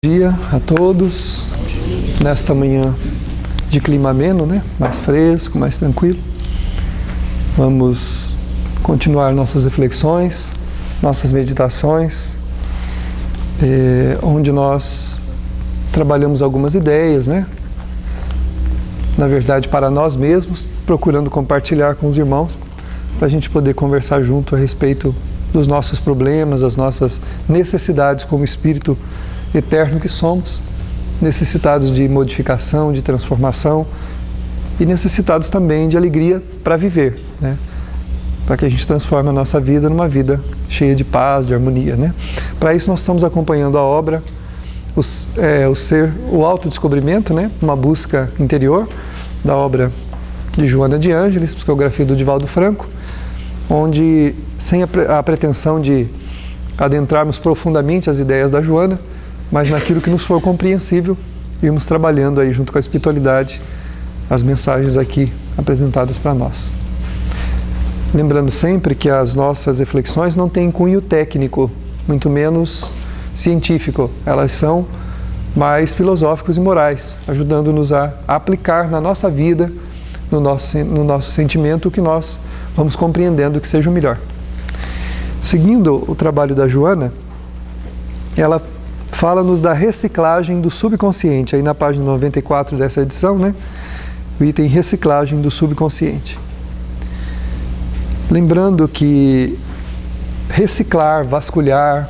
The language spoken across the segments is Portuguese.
Bom dia a todos, nesta manhã de clima ameno, né? Mais fresco, mais tranquilo. Vamos continuar nossas reflexões, nossas meditações, onde nós trabalhamos algumas ideias, né? Na verdade, para nós mesmos, procurando compartilhar com os irmãos, para a gente poder conversar junto a respeito dos nossos problemas, das nossas necessidades como espírito eterno que somos, necessitados de modificação, de transformação e necessitados também de alegria para viver, né? Para que a gente transforme a nossa vida numa vida cheia de paz, de harmonia, né? Para isso nós estamos acompanhando a obra, o autodescobrimento, né? Uma busca interior da obra de Joana de Ângeles, psicografia do Divaldo Franco, onde, sem a pretensão de adentrarmos profundamente as ideias da Joana, mas naquilo que nos for compreensível, irmos trabalhando aí junto com a espiritualidade as mensagens aqui apresentadas para nós. Lembrando sempre que as nossas reflexões não têm cunho técnico, muito menos científico. Elas são mais filosóficos e morais, ajudando-nos a aplicar na nossa vida, no nosso sentimento, o que nós vamos compreendendo que seja o melhor. Seguindo o trabalho da Joana, ela fala-nos da reciclagem do subconsciente, aí na página 94 dessa edição, né? O item reciclagem do subconsciente. Lembrando que reciclar, vasculhar,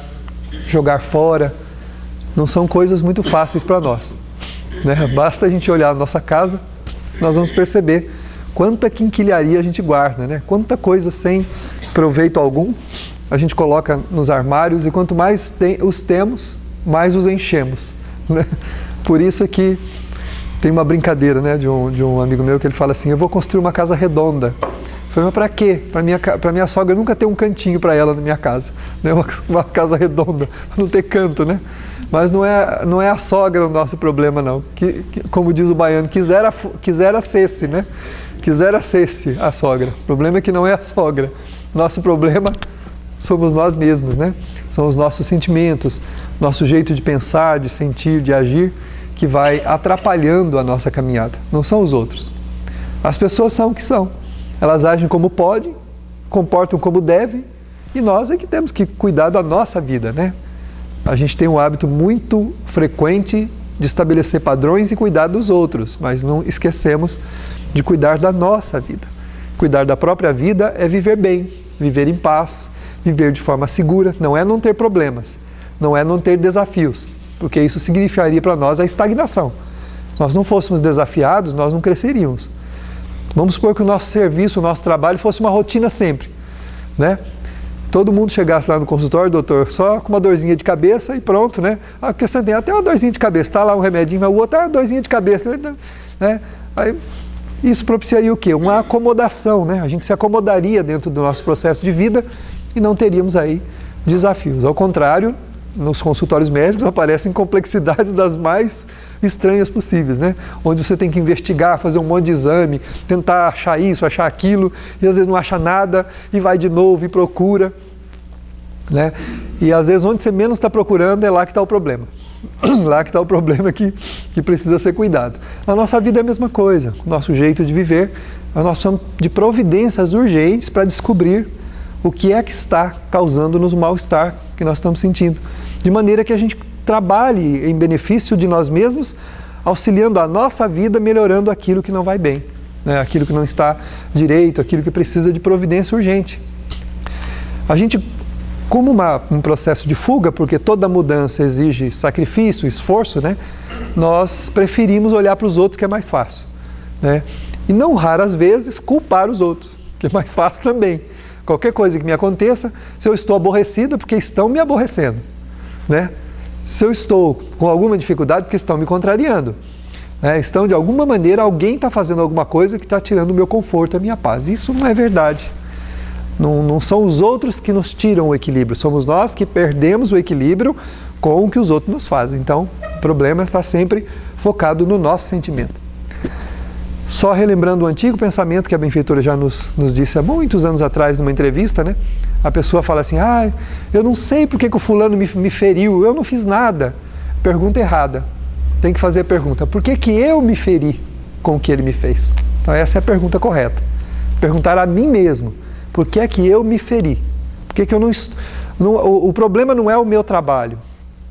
jogar fora, não são coisas muito fáceis para nós, né? Basta a gente olhar a nossa casa, nós vamos perceber quanta quinquilharia a gente guarda, né? Quanta coisa sem proveito algum a gente coloca nos armários e quanto mais os temos, mais os enchemos, né? Por isso é que tem uma brincadeira, né, de um amigo meu que ele fala assim: eu vou construir uma casa redonda. Eu falei, mas para quê? Para minha sogra nunca ter um cantinho para ela na minha casa, né? Uma casa redonda, para não ter canto, né? Mas não é a sogra o nosso problema, não. Como diz o baiano, quisera ser-se, né? Quisera ser-se a sogra. O problema é que não é a sogra. Nosso problema somos nós mesmos, né? São os nossos sentimentos, nosso jeito de pensar, de sentir, de agir, que vai atrapalhando a nossa caminhada. Não são os outros. As pessoas são o que são. Elas agem como podem, comportam como devem, e nós é que temos que cuidar da nossa vida, né? A gente tem um hábito muito frequente de estabelecer padrões e cuidar dos outros, mas não esquecemos de cuidar da nossa vida. Cuidar da própria vida é viver bem, viver em paz, viver de forma segura. Não é não ter problemas, não é não ter desafios, porque isso significaria para nós a estagnação. Se nós não fôssemos desafiados, nós não cresceríamos. Vamos supor que o nosso serviço, o nosso trabalho fosse uma rotina sempre, né? Todo mundo chegasse lá no consultório, doutor, só com uma dorzinha de cabeça e pronto, né? Ah, porque você tem até uma dorzinha de cabeça, está lá um remedinho, mas o outro é uma dorzinha de cabeça, né? Aí, isso propiciaria o quê? Uma acomodação, né? A gente se acomodaria dentro do nosso processo de vida e não teríamos aí desafios. Ao contrário, nos consultórios médicos aparecem complexidades das mais estranhas possíveis, né? Onde você tem que investigar, fazer um monte de exame, tentar achar isso, achar aquilo, e às vezes não acha nada, e vai de novo e procura, né? E às vezes onde você menos está procurando é lá que está o problema. Lá que está o problema que precisa ser cuidado. Na nossa vida é a mesma coisa, o nosso jeito de viver, nós precisamos de providências urgentes para descobrir o que é que está causando-nos o mal-estar que nós estamos sentindo. De maneira que a gente trabalhe em benefício de nós mesmos, auxiliando a nossa vida, melhorando aquilo que não vai bem, né? Aquilo que não está direito, aquilo que precisa de providência urgente. A gente, como um processo de fuga, porque toda mudança exige sacrifício, esforço, né? Nós preferimos olhar para os outros, que é mais fácil, né? E não raras vezes culpar os outros, que é mais fácil também. Qualquer coisa que me aconteça, se eu estou aborrecido, é porque estão me aborrecendo, né? Se eu estou com alguma dificuldade, porque estão me contrariando, né? Estão, de alguma maneira, alguém está fazendo alguma coisa que está tirando o meu conforto, a minha paz. Isso não é verdade. Não são os outros que nos tiram o equilíbrio, somos nós que perdemos o equilíbrio com o que os outros nos fazem. Então, o problema está sempre focado no nosso sentimento. Só relembrando o antigo pensamento que a benfeitora já nos disse há muitos anos atrás, numa entrevista, né? A pessoa fala assim: eu não sei porque que o fulano me feriu, eu não fiz nada. Pergunta errada. Tem que fazer a pergunta: por que que eu me feri com o que ele me fez? Então essa é a pergunta correta. Perguntar a mim mesmo: por que é que eu me feri? Por que que eu o problema não é o meu trabalho.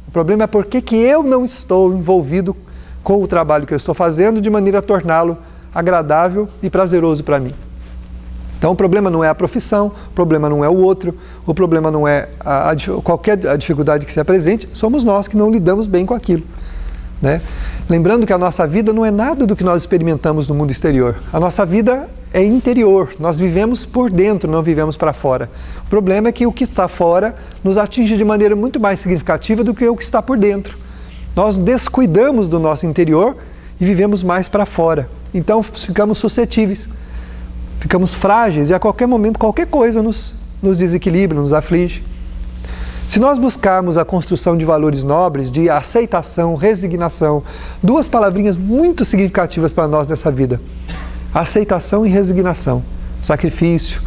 O problema é por que que eu não estou envolvido com o trabalho que eu estou fazendo de maneira a torná-lo agradável e prazeroso para mim. Então o problema não é a profissão, o problema não é o outro, o problema não é qualquer dificuldade que se apresente, somos nós que não lidamos bem com aquilo, né? Lembrando que a nossa vida não é nada do que nós experimentamos no mundo exterior. A nossa vida é interior, nós vivemos por dentro, não vivemos para fora. O problema é que o que está fora nos atinge de maneira muito mais significativa do que o que está por dentro. Nós descuidamos do nosso interior e vivemos mais para fora. Então ficamos suscetíveis, ficamos frágeis e a qualquer momento qualquer coisa nos desequilibra, nos aflige. Se nós buscarmos a construção de valores nobres, de aceitação, resignação, duas palavrinhas muito significativas para nós nessa vida: aceitação e resignação, sacrifício,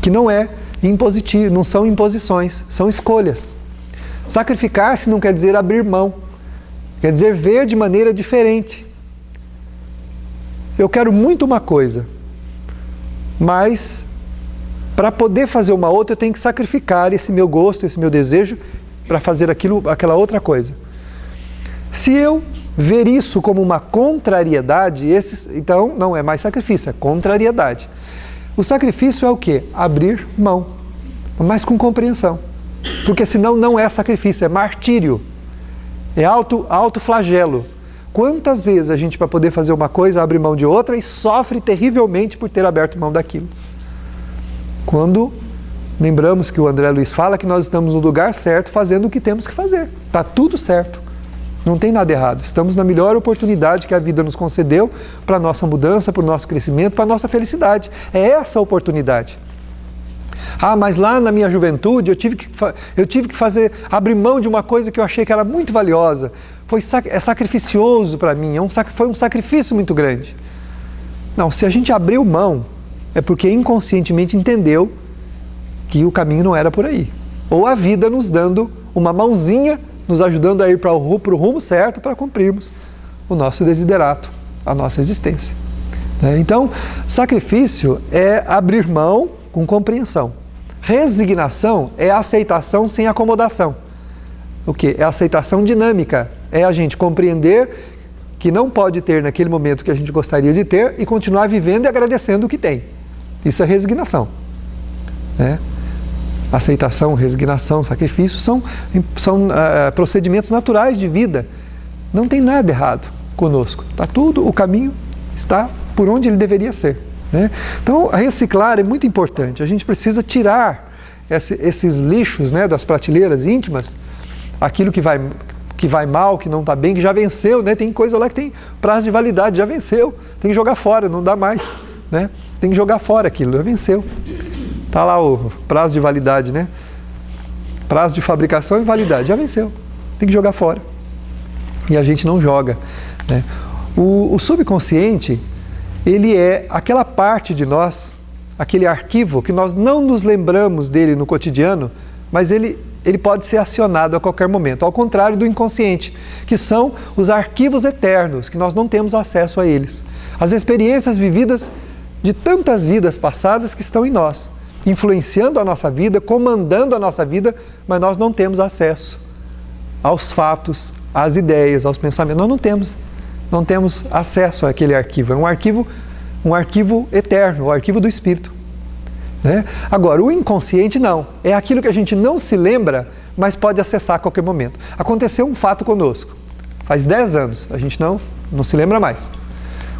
que não é impositivo, não são imposições, são escolhas. Sacrificar-se não quer dizer abrir mão, quer dizer ver de maneira diferente. Eu quero muito uma coisa, mas para poder fazer uma outra eu tenho que sacrificar esse meu gosto, esse meu desejo para fazer aquela outra coisa. Se eu ver isso como uma contrariedade, então não é mais sacrifício, é contrariedade. O sacrifício é o quê? Abrir mão, mas com compreensão. Porque senão não é sacrifício, é martírio, é autoflagelo. Quantas vezes a gente, para poder fazer uma coisa, abre mão de outra e sofre terrivelmente por ter aberto mão daquilo? Quando lembramos que o André Luiz fala que nós estamos no lugar certo, fazendo o que temos que fazer. Está tudo certo. Não tem nada errado. Estamos na melhor oportunidade que a vida nos concedeu para a nossa mudança, para o nosso crescimento, para a nossa felicidade. É essa a oportunidade. Ah, mas lá na minha juventude eu tive que abrir mão de uma coisa que eu achei que era muito valiosa. É sacrificioso para mim, foi um sacrifício muito grande. Não, se a gente abriu mão, é porque inconscientemente entendeu que o caminho não era por aí. Ou a vida nos dando uma mãozinha, nos ajudando a ir para o rumo certo para cumprirmos o nosso desiderato, a nossa existência. Então, sacrifício é abrir mão com compreensão. Resignação é aceitação sem acomodação. O quê? É aceitação dinâmica. É a gente compreender que não pode ter naquele momento que a gente gostaria de ter e continuar vivendo e agradecendo o que tem. Isso é resignação, né? Aceitação, resignação, sacrifício são procedimentos naturais de vida. Não tem nada errado conosco. O caminho está por onde ele deveria ser, né? Então, reciclar é muito importante. A gente precisa tirar esses lixos, né, das prateleiras íntimas, aquilo que vai mal, que não está bem, que já venceu, né? Tem coisa lá que tem prazo de validade, já venceu. Tem que jogar fora, não dá mais, né? Tem que jogar fora aquilo, já venceu. Está lá o prazo de validade, né? Prazo de fabricação e validade, já venceu. Tem que jogar fora. E a gente não joga, né? O subconsciente, ele é aquela parte de nós, aquele arquivo que nós não nos lembramos dele no cotidiano, mas ele pode ser acionado a qualquer momento, ao contrário do inconsciente, que são os arquivos eternos, que nós não temos acesso a eles. As experiências vividas de tantas vidas passadas que estão em nós, influenciando a nossa vida, comandando a nossa vida, mas nós não temos acesso aos fatos, às ideias, aos pensamentos. Nós não temos acesso àquele arquivo. É um arquivo eterno, o arquivo do Espírito, né? Agora, o inconsciente não. É aquilo que a gente não se lembra, mas pode acessar a qualquer momento. Aconteceu um fato conosco. Faz 10 anos, a gente não se lembra mais.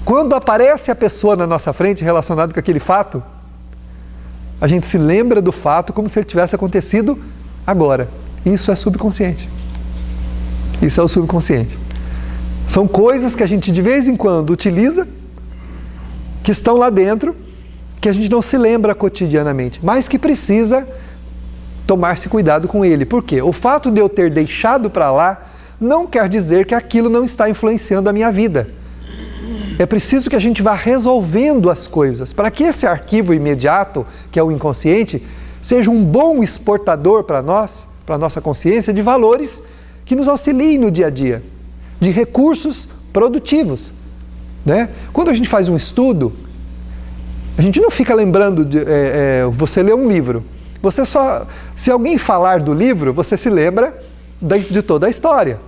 Quando aparece a pessoa na nossa frente relacionada com aquele fato, a gente se lembra do fato como se ele tivesse acontecido agora. Isso é subconsciente. Isso é o subconsciente. São coisas que a gente de vez em quando utiliza, que estão lá dentro, que a gente não se lembra cotidianamente, mas que precisa tomar-se cuidado com ele. Por quê? O fato de eu ter deixado para lá não quer dizer que aquilo não está influenciando a minha vida. É preciso que a gente vá resolvendo as coisas, para que esse arquivo imediato, que é o inconsciente, seja um bom exportador para nós, para a nossa consciência, de valores que nos auxiliem no dia a dia, de recursos produtivos, né? Quando a gente faz um estudo, a gente não fica lembrando de você lê um livro. Você só, se alguém falar do livro, você se lembra de toda a história.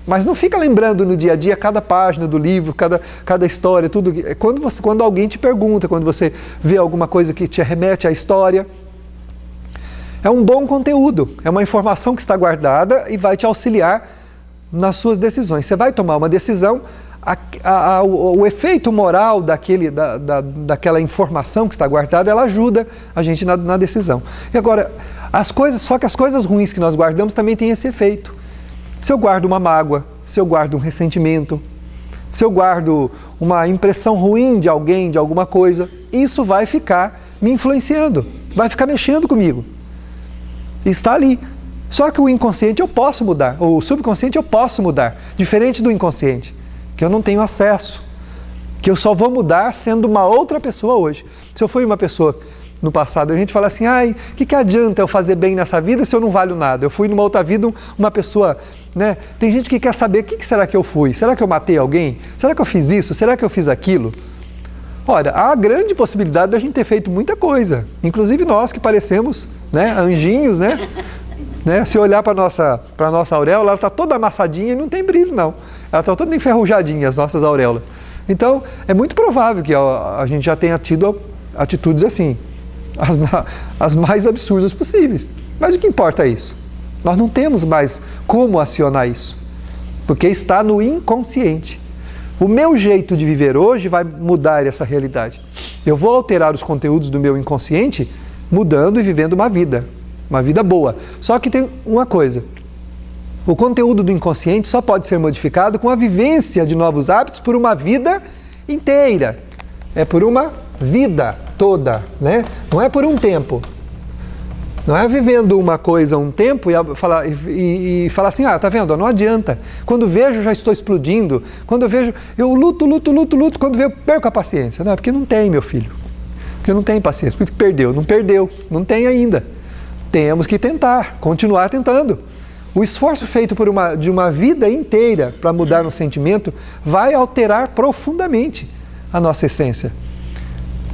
Mas não fica lembrando no dia a dia cada página do livro, cada história, tudo. Quando alguém te pergunta, quando você vê alguma coisa que te remete à história, é um bom conteúdo, é uma informação que está guardada e vai te auxiliar nas suas decisões. Você vai tomar uma decisão, o efeito moral daquela informação que está guardada, ela ajuda a gente na decisão. E agora, só que as coisas ruins que nós guardamos também têm esse efeito. Se eu guardo uma mágoa, se eu guardo um ressentimento, se eu guardo uma impressão ruim de alguém, de alguma coisa, isso vai ficar me influenciando, vai ficar mexendo comigo. Está ali. Só que o inconsciente eu posso mudar, o subconsciente eu posso mudar, diferente do inconsciente, que eu não tenho acesso, que eu só vou mudar sendo uma outra pessoa hoje. Se eu fui uma pessoa no passado, a gente fala assim, o que adianta eu fazer bem nessa vida se eu não valho nada? Eu fui numa outra vida uma pessoa, né? Tem gente que quer saber, o que será que eu fui? Será que eu matei alguém? Será que eu fiz isso? Será que eu fiz aquilo? Olha, há grande possibilidade da gente ter feito muita coisa, inclusive nós que parecemos, né, anjinhos, né? Se olhar para a nossa auréola, ela está toda amassadinha e não tem brilho, não. Ela está toda enferrujadinha, as nossas auréolas. Então, é muito provável que a gente já tenha tido atitudes assim, as mais absurdas possíveis. Mas o que importa é isso? Nós não temos mais como acionar isso, porque está no inconsciente. O meu jeito de viver hoje vai mudar essa realidade. Eu vou alterar os conteúdos do meu inconsciente, mudando e vivendo uma vida boa. Só que tem uma coisa, o conteúdo do inconsciente só pode ser modificado com a vivência de novos hábitos por uma vida inteira. É por uma vida toda, né? Não é por um tempo. Não é vivendo uma coisa um tempo e falar assim, tá vendo? Não adianta. Quando vejo, já estou explodindo. Quando eu vejo, eu luto. Quando vejo, perco a paciência. Não, é porque não tem, meu filho. Porque não tem paciência. Por isso que perdeu. Não tem ainda. Temos que tentar, continuar tentando. O esforço feito de uma vida inteira para mudar um sentimento vai alterar profundamente a nossa essência.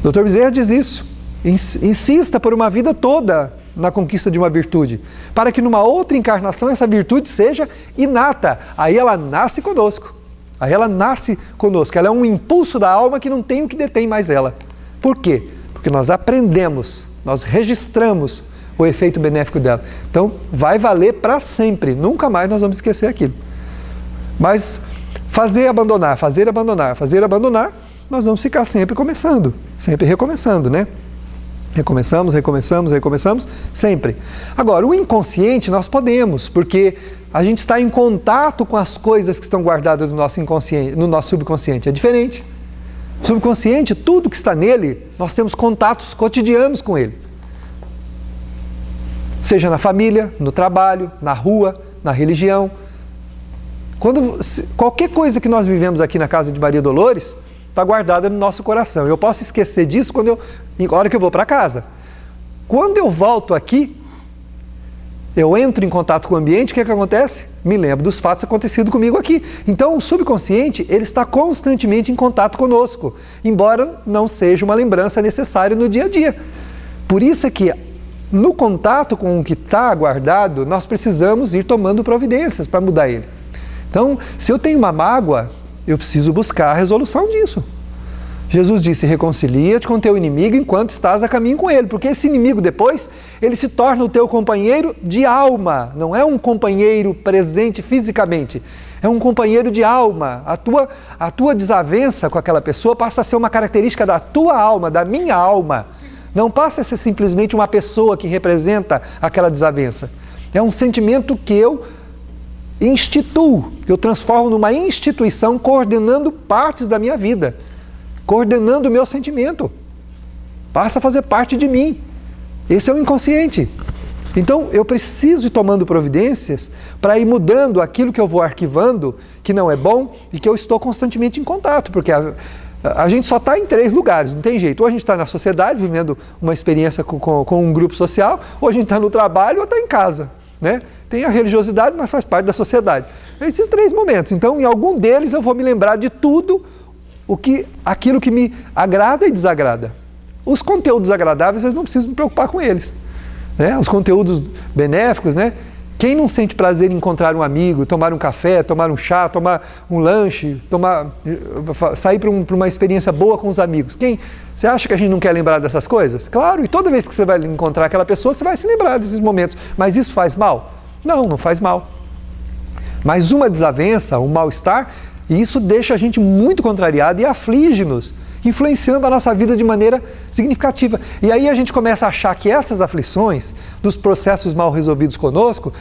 O Dr. Bezerra diz isso. Insista por uma vida toda na conquista de uma virtude, para que numa outra encarnação essa virtude seja inata. Aí ela nasce conosco. Ela é um impulso da alma que não tem o que detém mais ela. Por quê? Porque nós aprendemos, nós registramos o efeito benéfico dela. Então, vai valer para sempre. Nunca mais nós vamos esquecer aquilo. Mas fazer abandonar, nós vamos ficar sempre começando, sempre recomeçando, né? Recomeçamos, sempre. Agora, o inconsciente nós podemos, porque a gente está em contato com as coisas que estão guardadas no nosso inconsciente, no nosso subconsciente. É diferente. Subconsciente, tudo que está nele, nós temos contatos cotidianos com ele. Seja na família, no trabalho, na rua, na religião. Qualquer coisa que nós vivemos aqui na casa de Maria Dolores está guardada no nosso coração. Eu posso esquecer disso na hora que eu vou para casa. Quando eu volto aqui, eu entro em contato com o ambiente, o que acontece? Me lembro dos fatos acontecidos comigo aqui. Então, o subconsciente, ele está constantemente em contato conosco, embora não seja uma lembrança necessária no dia a dia. Por isso é que, no contato com o que está guardado, nós precisamos ir tomando providências para mudar ele. Então, se eu tenho uma mágoa, eu preciso buscar a resolução disso. Jesus disse, reconcilia-te com teu inimigo enquanto estás a caminho com ele, porque esse inimigo depois, ele se torna o teu companheiro de alma, não é um companheiro presente fisicamente, é um companheiro de alma. A tua desavença com aquela pessoa passa a ser uma característica da tua alma, da minha alma, não passa a ser simplesmente uma pessoa que representa aquela desavença, é um sentimento que eu instituo, que eu transformo numa instituição coordenando partes da minha vida, coordenando o meu sentimento, passa a fazer parte de mim. Esse é o inconsciente. Então eu preciso ir tomando providências para ir mudando aquilo que eu vou arquivando, que não é bom e que eu estou constantemente em contato, porque a gente só está em 3 lugares, não tem jeito. Ou a gente está na sociedade, vivendo uma experiência com um grupo social, ou a gente está no trabalho ou está em casa, né? Tem a religiosidade, mas faz parte da sociedade. Esses 3 momentos. Então, em algum deles eu vou me lembrar de tudo aquilo que me agrada e desagrada. Os conteúdos agradáveis, eu não preciso me preocupar com eles. Né? Os conteúdos benéficos, né? Quem não sente prazer em encontrar um amigo, tomar um café, tomar um chá, tomar um lanche, sair para uma experiência boa com os amigos? Você acha que a gente não quer lembrar dessas coisas? Claro, e toda vez que você vai encontrar aquela pessoa, você vai se lembrar desses momentos. Mas isso faz mal? Não, não faz mal. Mas uma desavença, um mal-estar, isso deixa a gente muito contrariado e aflige-nos, influenciando a nossa vida de maneira significativa. E aí a gente começa a achar que essas aflições, dos processos mal resolvidos conosco,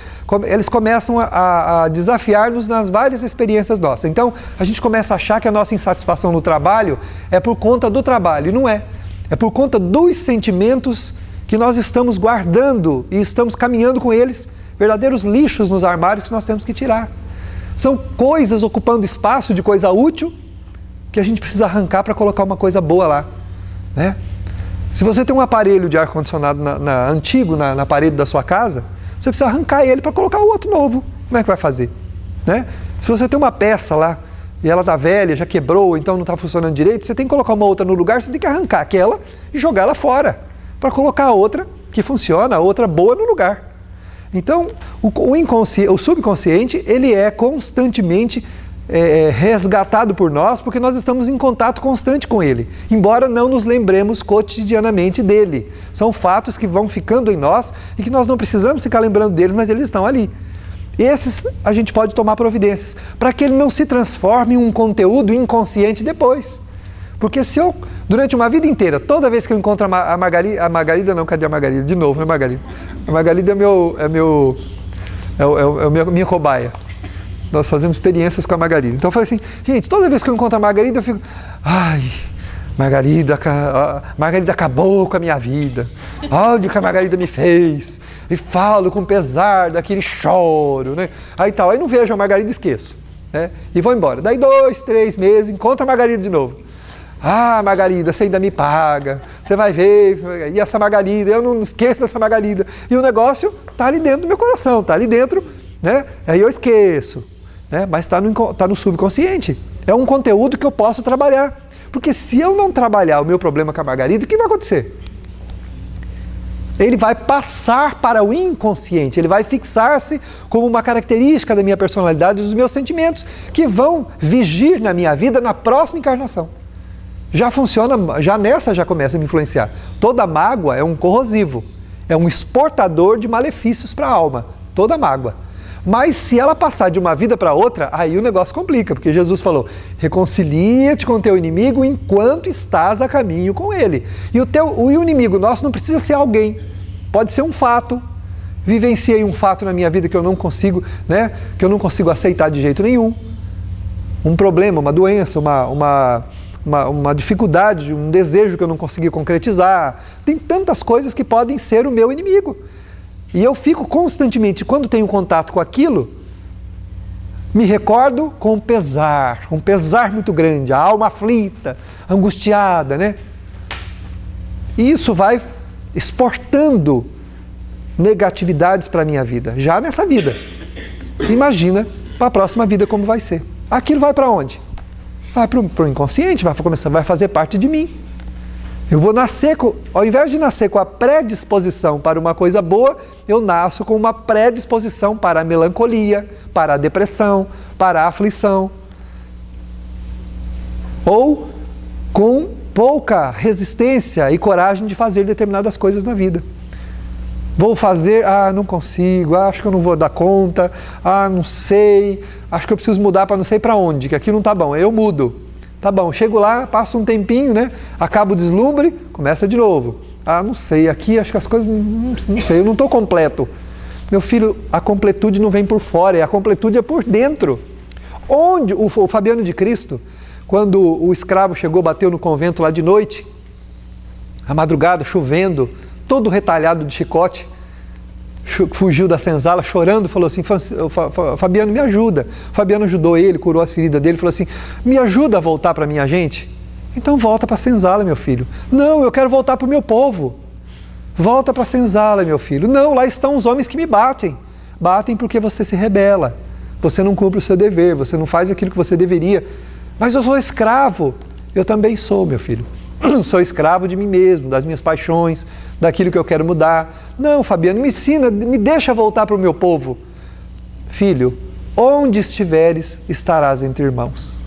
eles começam a desafiar-nos nas várias experiências nossas. Então, a gente começa a achar que a nossa insatisfação no trabalho é por conta do trabalho, e não é. É por conta dos sentimentos que nós estamos guardando e estamos caminhando com eles, verdadeiros lixos nos armários que nós temos que tirar. São coisas ocupando espaço de coisa útil, que a gente precisa arrancar para colocar uma coisa boa lá. Né? Se você tem um aparelho de ar-condicionado antigo na parede da sua casa, você precisa arrancar ele para colocar o outro novo. Como é que vai fazer? Né? Se você tem uma peça lá, e ela está velha, já quebrou, então não está funcionando direito, você tem que colocar uma outra no lugar, você tem que arrancar aquela e jogar ela fora, para colocar a outra que funciona, a outra boa no lugar. Então, o subconsciente, ele é constantemente resgatado por nós, porque nós estamos em contato constante com ele, embora não nos lembremos cotidianamente dele. São fatos que vão ficando em nós e que nós não precisamos ficar lembrando deles, mas eles estão ali. Esses a gente pode tomar providências, para que ele não se transforme em um conteúdo inconsciente depois. Porque se eu, durante uma vida inteira, toda vez que eu encontro a Margarida não, cadê a Margarida? De novo, né, Margarida? A Margarida é minha cobaia. Nós fazemos experiências com a Margarida. Então eu falei assim, gente, toda vez que eu encontro a Margarida, eu fico, ai, Margarida acabou com a minha vida. Olha o que a Margarida me fez. E falo com pesar daquele choro, né? Aí não vejo a Margarida e esqueço. Né? E vou embora. Daí 2, 3 meses, encontro a Margarida de novo. Ah, Margarida, você ainda me paga, você vai ver, e essa Margarida, eu não esqueço dessa Margarida. E o negócio está ali dentro do meu coração, está ali dentro, né? Aí eu esqueço, né? Mas está no subconsciente. É um conteúdo que eu posso trabalhar. Porque se eu não trabalhar o meu problema com a Margarida, o que vai acontecer? Ele vai passar para o inconsciente, ele vai fixar-se como uma característica da minha personalidade e dos meus sentimentos, que vão vigir na minha vida na próxima encarnação. Já funciona, já começa a me influenciar. Toda mágoa é um corrosivo, é um exportador de malefícios para a alma, toda mágoa. Mas se ela passar de uma vida para outra, aí o negócio complica, porque Jesus falou, reconcilia-te com o teu inimigo enquanto estás a caminho com ele. E o inimigo nosso não precisa ser alguém, pode ser um fato. Vivenciei um fato na minha vida que eu não consigo, né, que eu não consigo aceitar de jeito nenhum. Um problema, uma doença, uma dificuldade, um desejo que eu não consegui concretizar. Tem tantas coisas que podem ser o meu inimigo. E eu fico constantemente, quando tenho contato com aquilo, me recordo com um pesar muito grande, a alma aflita, angustiada, né? E isso vai exportando negatividades para a minha vida, já nessa vida. Imagina para a próxima vida como vai ser. Aquilo vai para onde? Vai para o inconsciente, vai fazer parte de mim. Eu vou nascer, ao invés de nascer com a predisposição para uma coisa boa, eu nasço com uma predisposição para a melancolia, para a depressão, para a aflição. Ou com pouca resistência e coragem de fazer determinadas coisas na vida. Vou fazer, não consigo, acho que eu não vou dar conta, não sei, acho que eu preciso mudar para não sei para onde, que aqui não está bom, eu mudo. Tá bom, chego lá, passo um tempinho, né? Acabo o deslumbre, começa de novo. Não sei, aqui acho que as coisas, não sei, eu não estou completo. Meu filho, a completude não vem por fora, a completude é por dentro. Onde o Fabiano de Cristo, quando o escravo chegou, bateu no convento lá de noite, à madrugada, chovendo, todo retalhado de chicote, fugiu da senzala chorando, falou assim, Fabiano, me ajuda. Fabiano ajudou ele, curou as feridas dele, falou assim, me ajuda a voltar para a minha gente? Então volta para a senzala, meu filho. Não, eu quero voltar para o meu povo. Volta para a senzala, meu filho. Não, lá estão os homens que me batem. batem porque você se rebela, você não cumpre o seu dever, você não faz aquilo que você deveria. Mas eu sou escravo. Eu também sou, meu filho. Sou escravo de mim mesmo, das minhas paixões, daquilo que eu quero mudar. Não, Fabiano, me ensina, me deixa voltar para o meu povo. Filho, onde estiveres, estarás entre irmãos.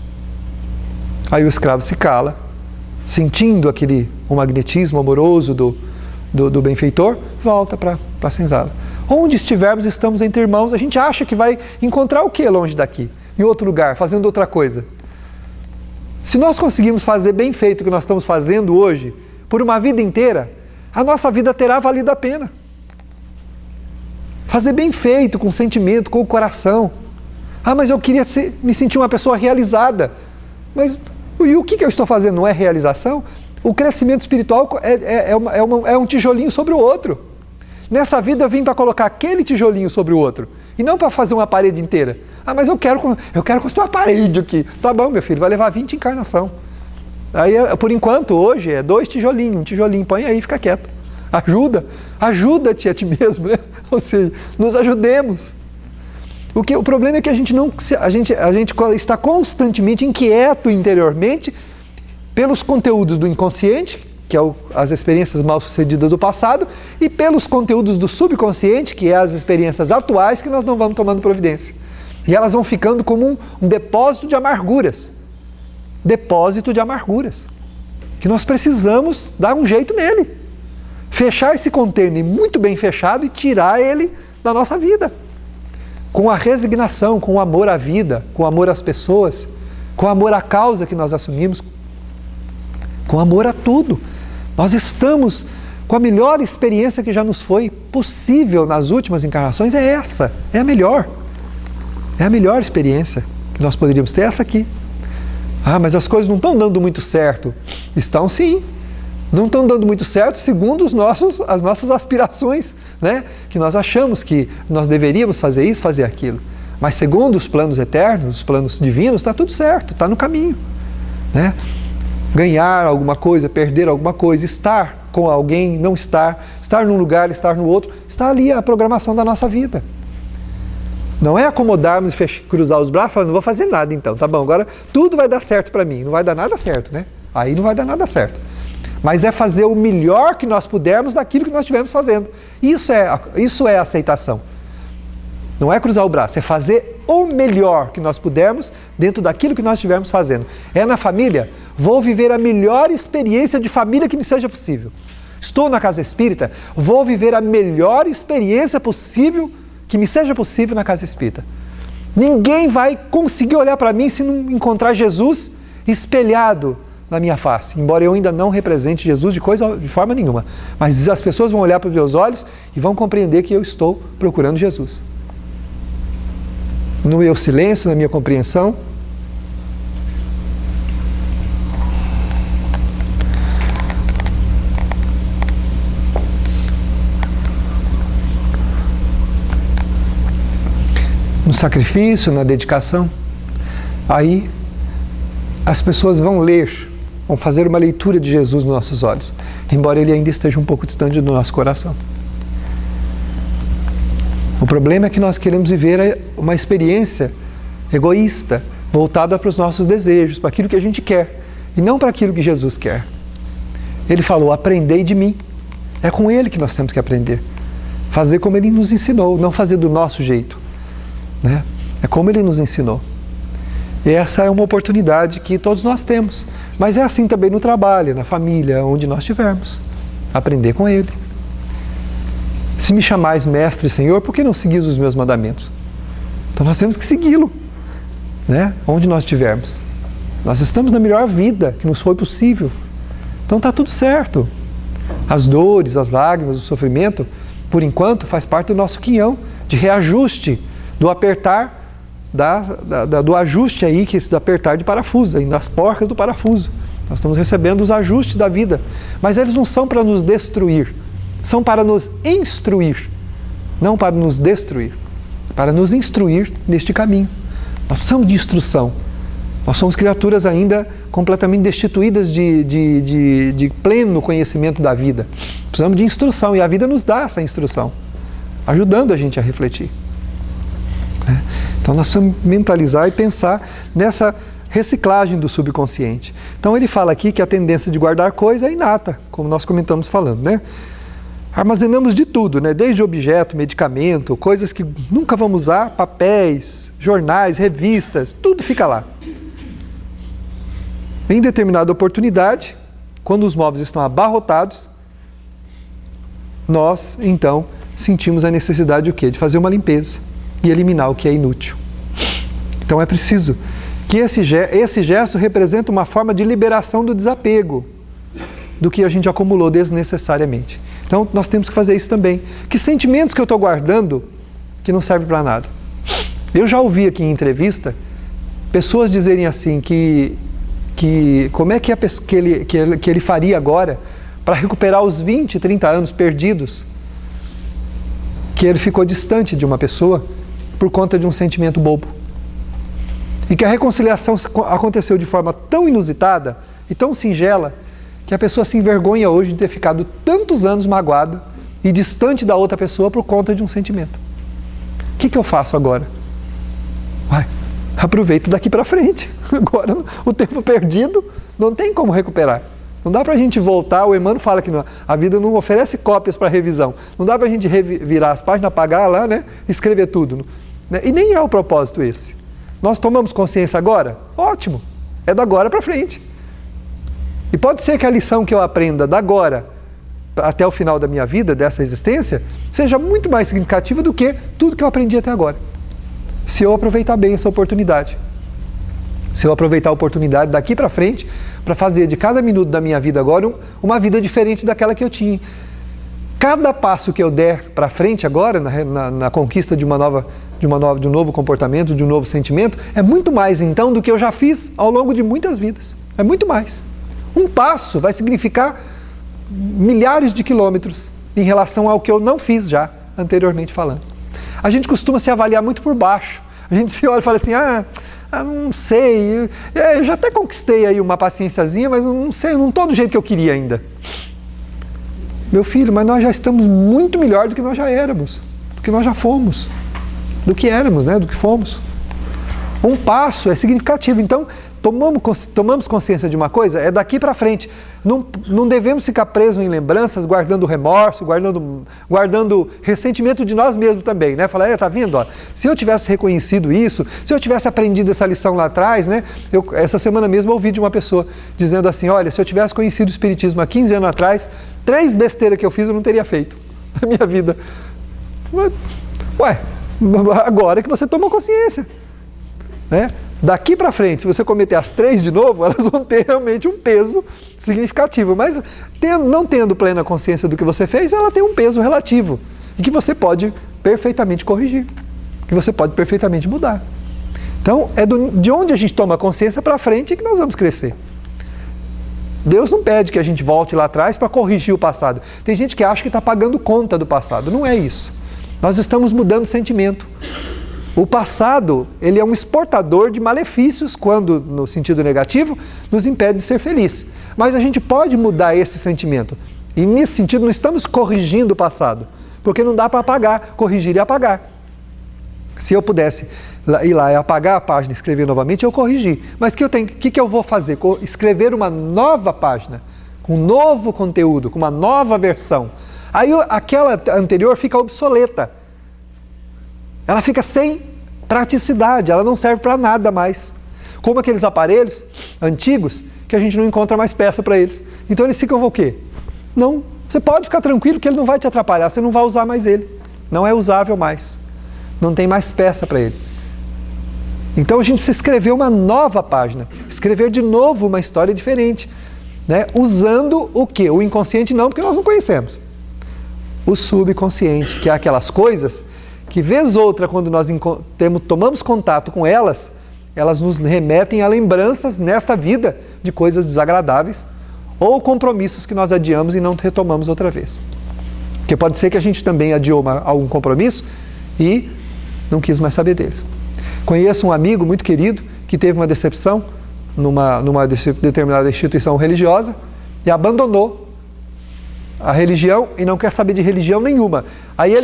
Aí o escravo se cala, sentindo o magnetismo amoroso do benfeitor, volta para a senzala. Onde estivermos, estamos entre irmãos. A gente acha que vai encontrar o que longe daqui? Em outro lugar, fazendo outra coisa. Se nós conseguirmos fazer bem feito o que nós estamos fazendo hoje, por uma vida inteira, a nossa vida terá valido a pena. Fazer bem feito, com sentimento, com o coração. Ah, mas eu queria me sentir uma pessoa realizada. Mas e o que eu estou fazendo? Não é realização? O crescimento espiritual é um tijolinho sobre o outro. Nessa vida eu vim para colocar aquele tijolinho sobre o outro. E não para fazer uma parede inteira. Ah, mas eu quero construir uma parede aqui. Tá bom, meu filho, vai levar 20 encarnação. Aí, por enquanto, hoje é 2 tijolinhos, um tijolinho, põe aí e fica quieto. Ajuda-te a ti mesmo, né? Ou seja, nos ajudemos. O problema é que a gente está constantemente inquieto interiormente pelos conteúdos do inconsciente, que é as experiências mal sucedidas do passado, e pelos conteúdos do subconsciente, que é as experiências atuais que nós não vamos tomando providência. E elas vão ficando como um depósito de amarguras. Depósito de amarguras. Que nós precisamos dar um jeito nele. Fechar esse container muito bem fechado e tirar ele da nossa vida. Com a resignação, com o amor à vida, com o amor às pessoas, com o amor à causa que nós assumimos, com amor a tudo. Nós estamos com a melhor experiência que já nos foi possível nas últimas encarnações, é essa, é a melhor. É a melhor experiência que nós poderíamos ter, essa aqui. Ah, mas as coisas não estão dando muito certo. Estão sim. Não estão dando muito certo segundo as nossas aspirações, né? Que nós achamos que nós deveríamos fazer isso, fazer aquilo. Mas segundo os planos eternos, os planos divinos, está tudo certo, está no caminho, né? Ganhar alguma coisa, perder alguma coisa, estar com alguém, não estar num lugar, estar no outro, está ali a programação da nossa vida. Não é acomodarmos e cruzar os braços e falar, não vou fazer nada então, tá bom, agora tudo vai dar certo para mim. Não vai dar nada certo, né? Aí não vai dar nada certo. Mas é fazer o melhor que nós pudermos daquilo que nós estivermos fazendo. Isso é aceitação. Não é cruzar o braço, é fazer o melhor que nós pudermos dentro daquilo que nós estivermos fazendo. É na família, vou viver a melhor experiência de família que me seja possível. Estou na casa espírita, vou viver a melhor experiência possível que me seja possível na casa espírita. Ninguém vai conseguir olhar para mim se não encontrar Jesus espelhado na minha face, embora eu ainda não represente Jesus de forma nenhuma. Mas as pessoas vão olhar para os meus olhos e vão compreender que eu estou procurando Jesus. No meu silêncio, na minha compreensão. No sacrifício, na dedicação. Aí as pessoas vão ler, vão fazer uma leitura de Jesus nos nossos olhos, embora ele ainda esteja um pouco distante do nosso coração. O problema é que nós queremos viver uma experiência egoísta, voltada para os nossos desejos, para aquilo que a gente quer, e não para aquilo que Jesus quer. Ele falou, aprendei de mim. É com ele que nós temos que aprender. Fazer como ele nos ensinou, não fazer do nosso jeito, né? É como ele nos ensinou. E essa é uma oportunidade que todos nós temos. Mas é assim também no trabalho, na família, onde nós estivermos. Aprender com ele. Se me chamais mestre e senhor, por que não seguis os meus mandamentos? Então nós temos que segui-lo, né? Onde nós estivermos. Nós estamos na melhor vida que nos foi possível. Então está tudo certo. As dores, as lágrimas, o sofrimento, por enquanto, faz parte do nosso quinhão de reajuste, do apertar, do ajuste aí, do apertar de parafuso, das porcas do parafuso. Nós estamos recebendo os ajustes da vida. Mas eles não são para nos destruir. São para nos instruir, não para nos destruir, para nos instruir neste caminho. Nós precisamos de instrução. Nós somos criaturas ainda completamente destituídas de pleno conhecimento da vida. Precisamos de instrução e a vida nos dá essa instrução, ajudando a gente a refletir. Então nós precisamos mentalizar e pensar nessa reciclagem do subconsciente. Então ele fala aqui que a tendência de guardar coisa é inata, como nós comentamos falando, né? Armazenamos de tudo, né? Desde objeto, medicamento, coisas que nunca vamos usar, papéis, jornais, revistas, tudo fica lá. Em determinada oportunidade, quando os móveis estão abarrotados, nós, então, sentimos a necessidade de o quê? De fazer uma limpeza e eliminar o que é inútil. Então é preciso que esse gesto representa uma forma de liberação do desapego do que a gente acumulou desnecessariamente. Então nós temos que fazer isso também. Que sentimentos que eu estou guardando que não servem para nada? Eu já ouvi aqui em entrevista pessoas dizerem assim que como é que ele faria agora para recuperar os 20, 30 anos perdidos que ele ficou distante de uma pessoa por conta de um sentimento bobo. E que a reconciliação aconteceu de forma tão inusitada e tão singela que a pessoa se envergonha hoje de ter ficado tantos anos magoada e distante da outra pessoa por conta de um sentimento. O que eu faço agora? Aproveito daqui para frente. Agora o tempo perdido não tem como recuperar. Não dá para a gente voltar, o Emmanuel fala que a vida não oferece cópias para revisão. Não dá para a gente virar as páginas, apagar lá, né? Escrever tudo. Né? E nem é o propósito esse. Nós tomamos consciência agora? Ótimo! É da agora para frente. E pode ser que a lição que eu aprenda da agora até o final da minha vida, dessa existência, seja muito mais significativa do que tudo que eu aprendi até agora. Se eu aproveitar bem essa oportunidade. Se eu aproveitar a oportunidade daqui para frente, para fazer de cada minuto da minha vida agora uma vida diferente daquela que eu tinha. Cada passo que eu der para frente agora, na conquista de um novo comportamento, de um novo sentimento, é muito mais então do que eu já fiz ao longo de muitas vidas. É muito mais. Um passo vai significar milhares de quilômetros em relação ao que eu não fiz já, anteriormente falando. A gente costuma se avaliar muito por baixo. A gente se olha e fala assim, não sei, eu já até conquistei aí uma paciênciazinha, mas não sei, não estou do jeito que eu queria ainda. Meu filho, mas nós já estamos muito melhor do que nós já éramos, do que nós já fomos, do que éramos, né, do que fomos. Um passo é significativo, então tomamos consciência de uma coisa, é daqui para frente. Não devemos ficar presos em lembranças, guardando remorso, guardando ressentimento de nós mesmos também, né? Falar, tá vendo? Ó, se eu tivesse reconhecido isso, se eu tivesse aprendido essa lição lá atrás, né? Essa semana mesmo ouvi de uma pessoa dizendo assim, olha, se eu tivesse conhecido o Espiritismo há 15 anos atrás, 3 besteiras que eu fiz eu não teria feito na minha vida. Ué, agora que você tomou consciência, né? Daqui para frente, se você cometer as 3 de novo, elas vão ter realmente um peso significativo. Mas não tendo plena consciência do que você fez, ela tem um peso relativo. E que você pode perfeitamente corrigir. Que você pode perfeitamente mudar. Então, é de onde a gente toma consciência para frente que nós vamos crescer. Deus não pede que a gente volte lá atrás para corrigir o passado. Tem gente que acha que está pagando conta do passado. Não é isso. Nós estamos mudando o sentimento. O passado, ele é um exportador de malefícios quando, no sentido negativo, nos impede de ser feliz. Mas a gente pode mudar esse sentimento. E nesse sentido não estamos corrigindo o passado, porque não dá para apagar, corrigir e apagar. Se eu pudesse ir lá e apagar a página e escrever novamente, eu corrigi. Mas o que eu vou fazer? Escrever uma nova página, com um novo conteúdo, com uma nova versão. Aí aquela anterior fica obsoleta. Ela fica sem praticidade, ela não serve para nada mais. Como aqueles aparelhos antigos que a gente não encontra mais peça para eles. Então eles ficam o quê? Não, você pode ficar tranquilo que ele não vai te atrapalhar, você não vai usar mais ele. Não é usável mais. Não tem mais peça para ele. Então a gente precisa escrever uma nova página, escrever de novo uma história diferente, né? Usando o quê? O inconsciente não, porque nós não conhecemos. O subconsciente, que é aquelas coisas que vez outra, quando nós tomamos contato com elas, elas nos remetem a lembranças nesta vida de coisas desagradáveis ou compromissos que nós adiamos e não retomamos outra vez. Porque pode ser que a gente também adiou algum compromisso e não quis mais saber dele. Conheço um amigo muito querido que teve uma decepção numa determinada instituição religiosa e abandonou a religião e não quer saber de religião nenhuma. Aí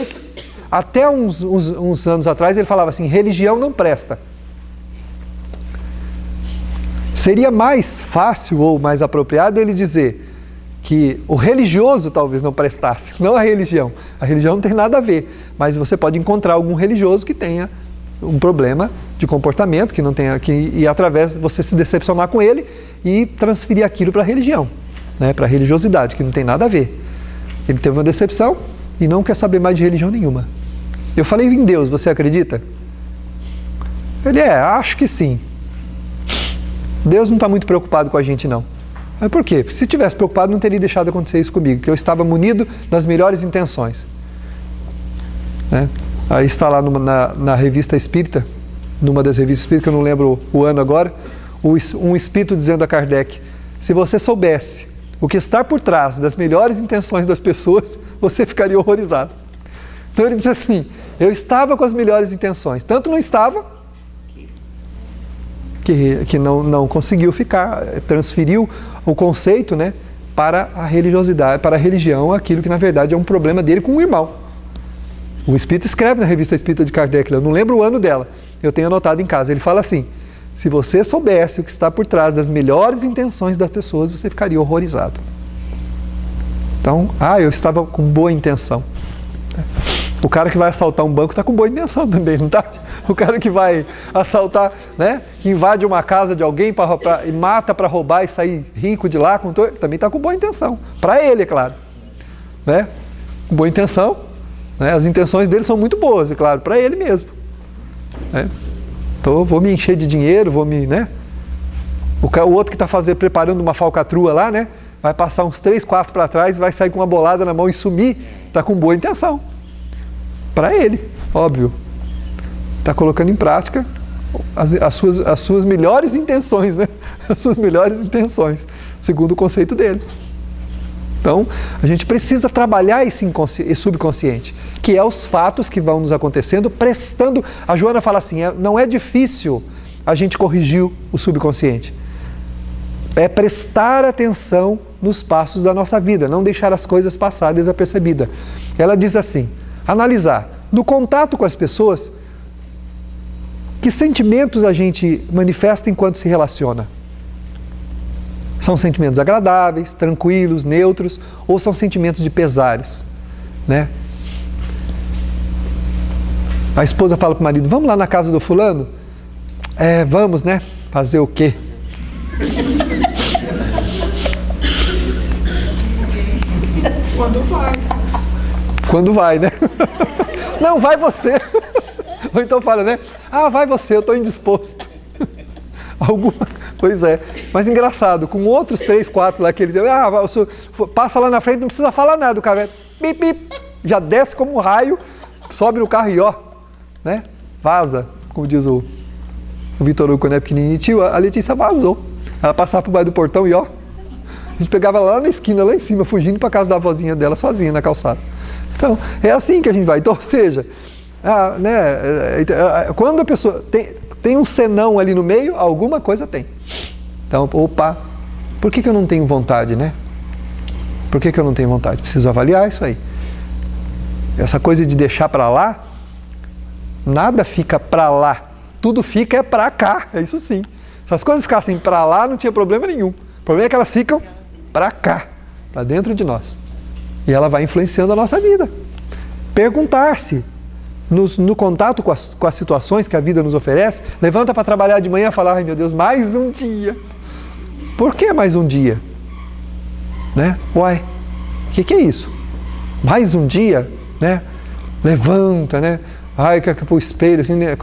Até uns anos atrás ele falava assim, religião não presta. Seria mais fácil ou mais apropriado ele dizer que o religioso talvez não prestasse, não a religião. A religião não tem nada a ver, mas você pode encontrar algum religioso que tenha um problema de comportamento, que não tenha, e através de você se decepcionar com ele e transferir aquilo para a religião, né, para a religiosidade, que não tem nada a ver. Ele teve uma decepção e não quer saber mais de religião nenhuma. Eu falei em Deus, você acredita? Ele acho que sim. Deus não está muito preocupado com a gente, não. Mas por quê? Porque se tivesse preocupado, não teria deixado acontecer isso comigo, porque eu estava munido das melhores intenções. Né? Aí está lá na revista espírita, numa das revistas espíritas, que eu não lembro o ano agora, um espírito dizendo a Kardec, se você soubesse o que está por trás das melhores intenções das pessoas, você ficaria horrorizado. Então ele diz assim, eu estava com as melhores intenções, tanto não estava, que não conseguiu ficar, transferiu o conceito, né, para a religiosidade, para a religião, aquilo que na verdade é um problema dele com o irmão. O Espírito escreve na revista Espírita de Kardec, eu não lembro o ano dela, eu tenho anotado em casa, ele fala assim, se você soubesse o que está por trás das melhores intenções das pessoas, você ficaria horrorizado. Então, eu estava com boa intenção. O cara que vai assaltar um banco está com boa intenção também, não está? O cara que vai assaltar, né, que invade uma casa de alguém e mata para roubar e sair rico de lá, também está com boa intenção. Para ele, é claro. Né? Com boa intenção. Né? As intenções dele são muito boas, é claro, para ele mesmo. Né? Então, vou me encher de dinheiro, né? O outro que está preparando uma falcatrua lá, né? Vai passar uns 3, 4 para trás, vai sair com uma bolada na mão e sumir, está com boa intenção. Para ele, óbvio. Está colocando em prática as suas melhores intenções, né? As suas melhores intenções, segundo o conceito dele. Então, a gente precisa trabalhar esse subconsciente, que é os fatos que vão nos acontecendo, prestando... A Joana fala assim, não é difícil a gente corrigir o subconsciente. É prestar atenção nos passos da nossa vida, não deixar as coisas passar desapercebidas. Ela diz assim, analisar, no contato com as pessoas, que sentimentos a gente manifesta enquanto se relaciona? São sentimentos agradáveis, tranquilos, neutros, ou são sentimentos de pesares? Né? A esposa fala para o marido, vamos lá na casa do fulano? Vamos, né? Fazer o quê? Quando vai, né? Não, vai você. Ou então fala, né? Vai você, eu estou indisposto. Pois é. Mas engraçado, com outros 3, 4 lá que ele deu, passa lá na frente, não precisa falar nada, o cara bip, bip, já desce como um raio, sobe no carro e né? Vaza, como diz o Vitor Hugo, quando é pequenininho, a Letícia vazou. Ela passava por baixo do portão e a gente pegava ela lá na esquina, lá em cima, fugindo para casa da avózinha dela, sozinha na calçada. Então, é assim que a gente vai. Então, ou seja, quando a pessoa tem um senão ali no meio, alguma coisa tem. Então, por que eu não tenho vontade, né? Por que eu não tenho vontade? Preciso avaliar isso aí. Essa coisa de deixar para lá, nada fica para lá. Tudo fica para cá, é isso sim. Se as coisas ficassem para lá, não tinha problema nenhum. O problema é que elas ficam para cá, para dentro de nós. E ela vai influenciando a nossa vida. Perguntar-se, no contato com as situações que a vida nos oferece, levanta para trabalhar de manhã e fala, ai meu Deus, mais um dia. Por que mais um dia? Né? Uai, o que é isso? Mais um dia, né? Levanta, né? Ai, que pro espelho, assim, né?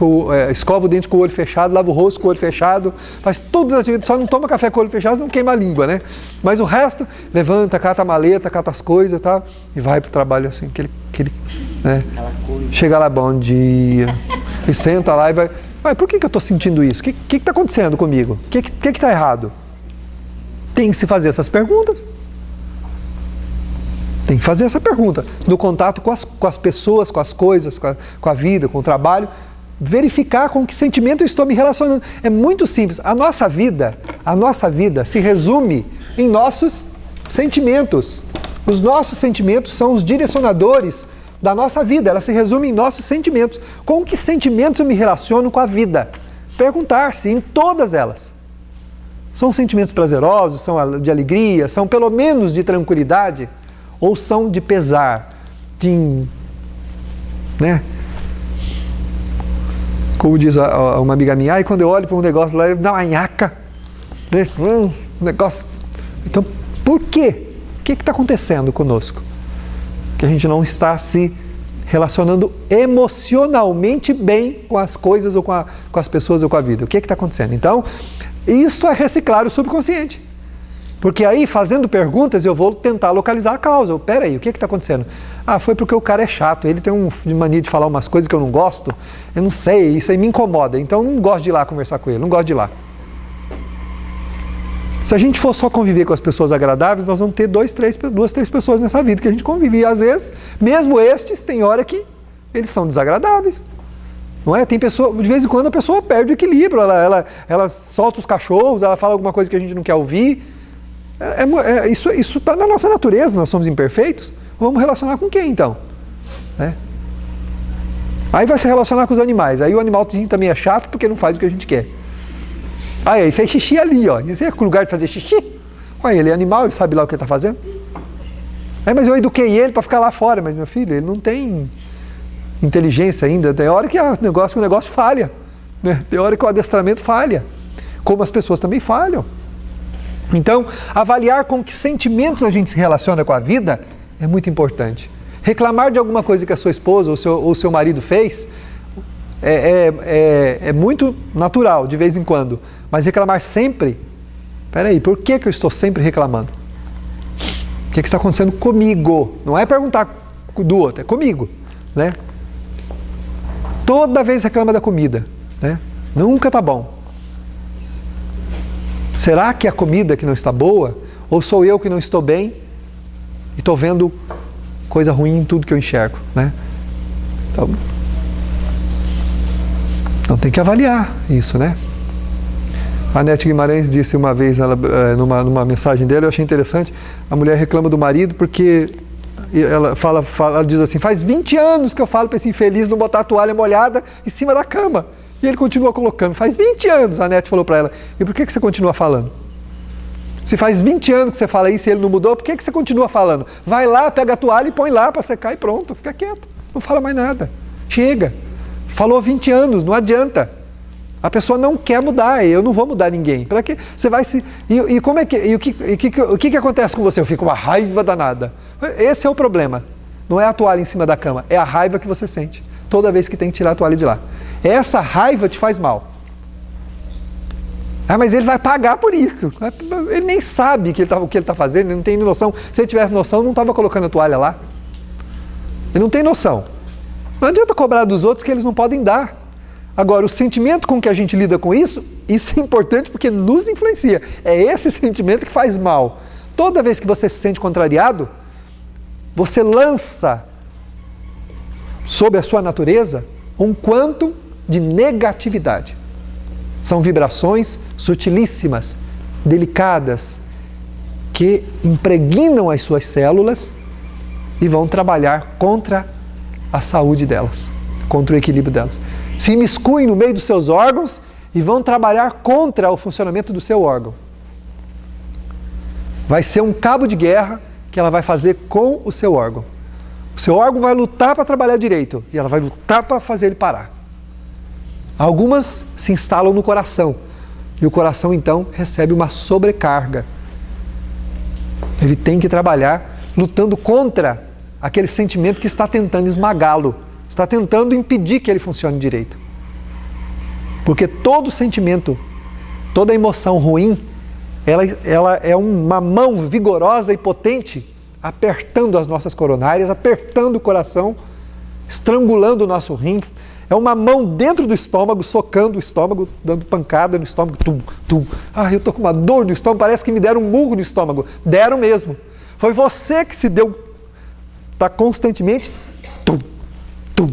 Escova o dente com o olho fechado, lava o rosto com o olho fechado, faz todas as atividades, só não toma café com o olho fechado, não queima a língua, né? Mas o resto, levanta, cata a maleta, cata as coisas e tal, e vai pro trabalho assim, né? Chega lá, bom dia, e senta lá e vai, por que eu estou sentindo isso? O que está acontecendo comigo? O que está errado? Tem que se fazer essas perguntas. Tem que fazer essa pergunta. No contato com as pessoas, com as coisas, com a vida, com o trabalho, verificar com que sentimento eu estou me relacionando. É muito simples. A nossa vida se resume em nossos sentimentos. Os nossos sentimentos são os direcionadores da nossa vida, ela se resume em nossos sentimentos. Com que sentimentos eu me relaciono com a vida? Perguntar-se em todas elas. São sentimentos prazerosos, são de alegria, são pelo menos de tranquilidade? Ou são de pesar, né? Como diz uma amiga minha, e quando eu olho para um negócio lá, dá uma nhaca, né? Um negócio. Então, por quê? O que está acontecendo conosco? Que a gente não está se relacionando emocionalmente bem com as coisas ou com as pessoas ou com a vida. O que está acontecendo? Então, isso é reciclar o subconsciente. Porque aí, fazendo perguntas, eu vou tentar localizar a causa. Peraí, o que está acontecendo? Ah, foi porque o cara é chato, ele tem mania de falar umas coisas que eu não gosto, eu não sei, isso aí me incomoda, então eu não gosto de ir lá conversar com ele, não gosto de ir lá. Se a gente for só conviver com as pessoas agradáveis, nós vamos ter duas, três pessoas nessa vida que a gente convive. E às vezes, mesmo estes, tem hora que eles são desagradáveis. Não é? Tem pessoa, de vez em quando a pessoa perde o equilíbrio, ela solta os cachorros, ela fala alguma coisa que a gente não quer ouvir. Isso está na nossa natureza, nós somos imperfeitos. Vamos relacionar com quem então? Né? Aí vai se relacionar com os animais. Aí o animal também é chato porque não faz o que a gente quer. Aí fez xixi ali, ó. Isso é o lugar de fazer xixi? Olha, ele é animal, ele sabe lá o que ele está fazendo. Mas eu eduquei ele para ficar lá fora. Mas meu filho, ele não tem inteligência ainda. Tem hora que o negócio falha. Né? Tem hora que o adestramento falha. Como as pessoas também falham. Então, avaliar com que sentimentos a gente se relaciona com a vida é muito importante. Reclamar de alguma coisa que a sua esposa ou o seu marido fez é muito natural, de vez em quando. Mas reclamar sempre, peraí, por que eu estou sempre reclamando? O que está acontecendo comigo? Não é perguntar do outro, é comigo. Né? Toda vez reclama da comida. Né? Nunca está bom. Será que é a comida que não está boa? Ou sou eu que não estou bem e estou vendo coisa ruim em tudo que eu enxergo? Né? Então tem que avaliar isso, né? A Nete Guimarães disse uma vez, numa mensagem dela, eu achei interessante, a mulher reclama do marido porque ela diz assim, faz 20 anos que eu falo para esse infeliz não botar a toalha molhada em cima da cama. E ele continua colocando. Faz 20 anos, a Nete falou para ela. E por que você continua falando? Se faz 20 anos que você fala isso e ele não mudou, por que você continua falando? Vai lá, pega a toalha e põe lá para secar e pronto. Fica quieto. Não fala mais nada. Chega. Falou 20 anos, não adianta. A pessoa não quer mudar, eu não vou mudar ninguém. Para que você vai se... E como é que... E o que acontece com você? Eu fico com uma raiva danada. Esse é o problema. Não é a toalha em cima da cama, é a raiva que você sente. Toda vez que tem que tirar a toalha de lá. Essa raiva te faz mal. Ah, mas ele vai pagar por isso. Ele nem sabe o que ele está fazendo, ele não tem noção. Se ele tivesse noção, não estava colocando a toalha lá. Ele não tem noção. Não adianta cobrar dos outros que eles não podem dar. Agora, o sentimento com que a gente lida com isso é importante porque nos influencia. É esse sentimento que faz mal. Toda vez que você se sente contrariado, você lança sobre a sua natureza um quantum de negatividade. São vibrações sutilíssimas, delicadas, que impregnam as suas células e vão trabalhar contra a saúde delas, contra o equilíbrio delas. Se imiscuem no meio dos seus órgãos e vão trabalhar contra o funcionamento do seu órgão. Vai ser um cabo de guerra que ela vai fazer com o seu órgão. O seu órgão vai lutar para trabalhar direito e ela vai lutar para fazer ele parar. Algumas se instalam no coração e o coração então recebe uma sobrecarga. Ele tem que trabalhar lutando contra aquele sentimento que está tentando esmagá-lo, está tentando impedir que ele funcione direito. Porque todo sentimento, toda emoção ruim, ela é uma mão vigorosa e potente apertando as nossas coronárias, apertando o coração, estrangulando o nosso rim. É uma mão dentro do estômago, socando o estômago, dando pancada no estômago. Tum, tum. Ah, eu estou com uma dor no estômago, parece que me deram um murro no estômago. Deram mesmo. Foi você que se deu. Está constantemente tum, tum,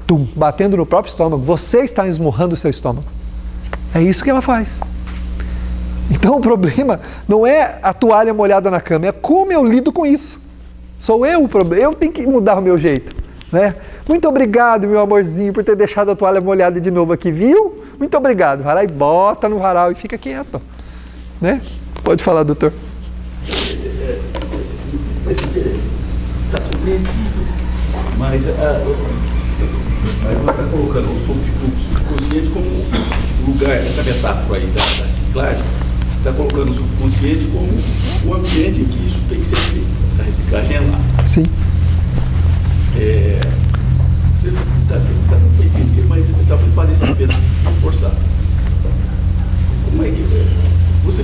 tum, batendo no próprio estômago. Você está esmurrando o seu estômago. É isso que ela faz. Então o problema não é a toalha molhada na cama, é como eu lido com isso. Sou eu o problema, eu tenho que mudar o meu jeito. Né? Muito obrigado, meu amorzinho, por ter deixado a toalha molhada de novo aqui, viu? Muito obrigado. Vai lá e bota no varal e fica quieto. Né? Pode falar, doutor. Está compreensível, mas ela está colocando o subconsciente como lugar, essa metáfora aí da reciclagem, está colocando o subconsciente como o ambiente em que isso tem que ser feito, essa reciclagem é lá. Sim. Você está tentando entender, mas talvez pareça a pena forçar. Como é que isso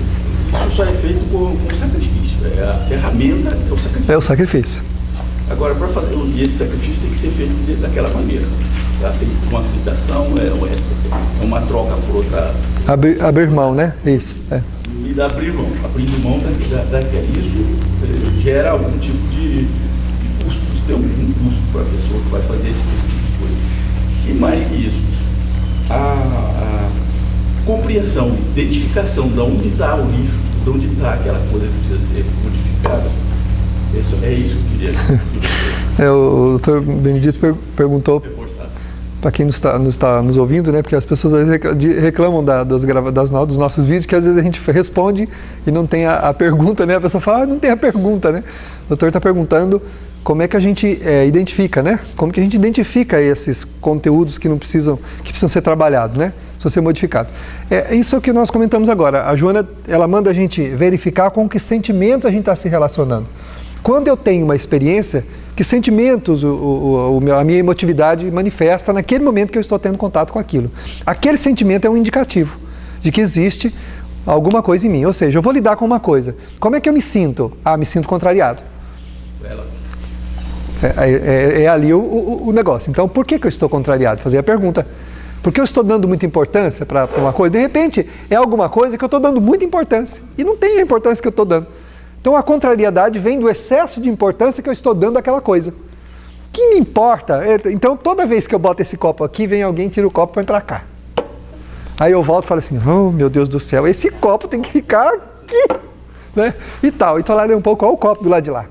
só é feito com sacrifício? A ferramenta é o sacrifício. É o sacrifício. Agora, para fazer esse sacrifício tem que ser feito daquela maneira. Com aceitação, é uma troca por outra. Abrir mão, né? Isso. É. E abrir mão. Abrindo mão daquela. Isso gera algum tipo de custo. Tem um custo para a pessoa que vai fazer esse tipo de coisa. E mais que isso, a compreensão, identificação de onde está o lixo, de onde está aquela coisa que precisa ser modificada. É isso que eu queria. O doutor Benedito perguntou para quem está nos ouvindo, né? Porque as pessoas às vezes reclamam dos nossos vídeos, que às vezes a gente responde e não tem a pergunta, né? A pessoa fala, não tem a pergunta, né? O doutor está perguntando como é que a gente identifica, né? Como que a gente identifica esses conteúdos que precisam ser trabalhados, né? Precisam ser modificados. Isso que nós comentamos agora. A Joana, ela manda a gente verificar com que sentimentos a gente está se relacionando. Quando eu tenho uma experiência, que sentimentos a minha emotividade manifesta naquele momento que eu estou tendo contato com aquilo. Aquele sentimento é um indicativo de que existe alguma coisa em mim. Ou seja, eu vou lidar com uma coisa. Como é que eu me sinto? Me sinto contrariado. É ali o negócio. Então, por que eu estou contrariado? Fazer a pergunta. Porque eu estou dando muita importância para uma coisa? De repente, é alguma coisa que eu estou dando muita importância. E não tem a importância que eu estou dando. Então a contrariedade vem do excesso de importância que eu estou dando àquela coisa. O que me importa? Então toda vez que eu boto esse copo aqui, vem alguém, tira o copo e põe para cá. Aí eu volto e falo assim, oh meu Deus do céu, esse copo tem que ficar aqui. Né? E tal. Então lá um pouco, olha o copo do lado de lá.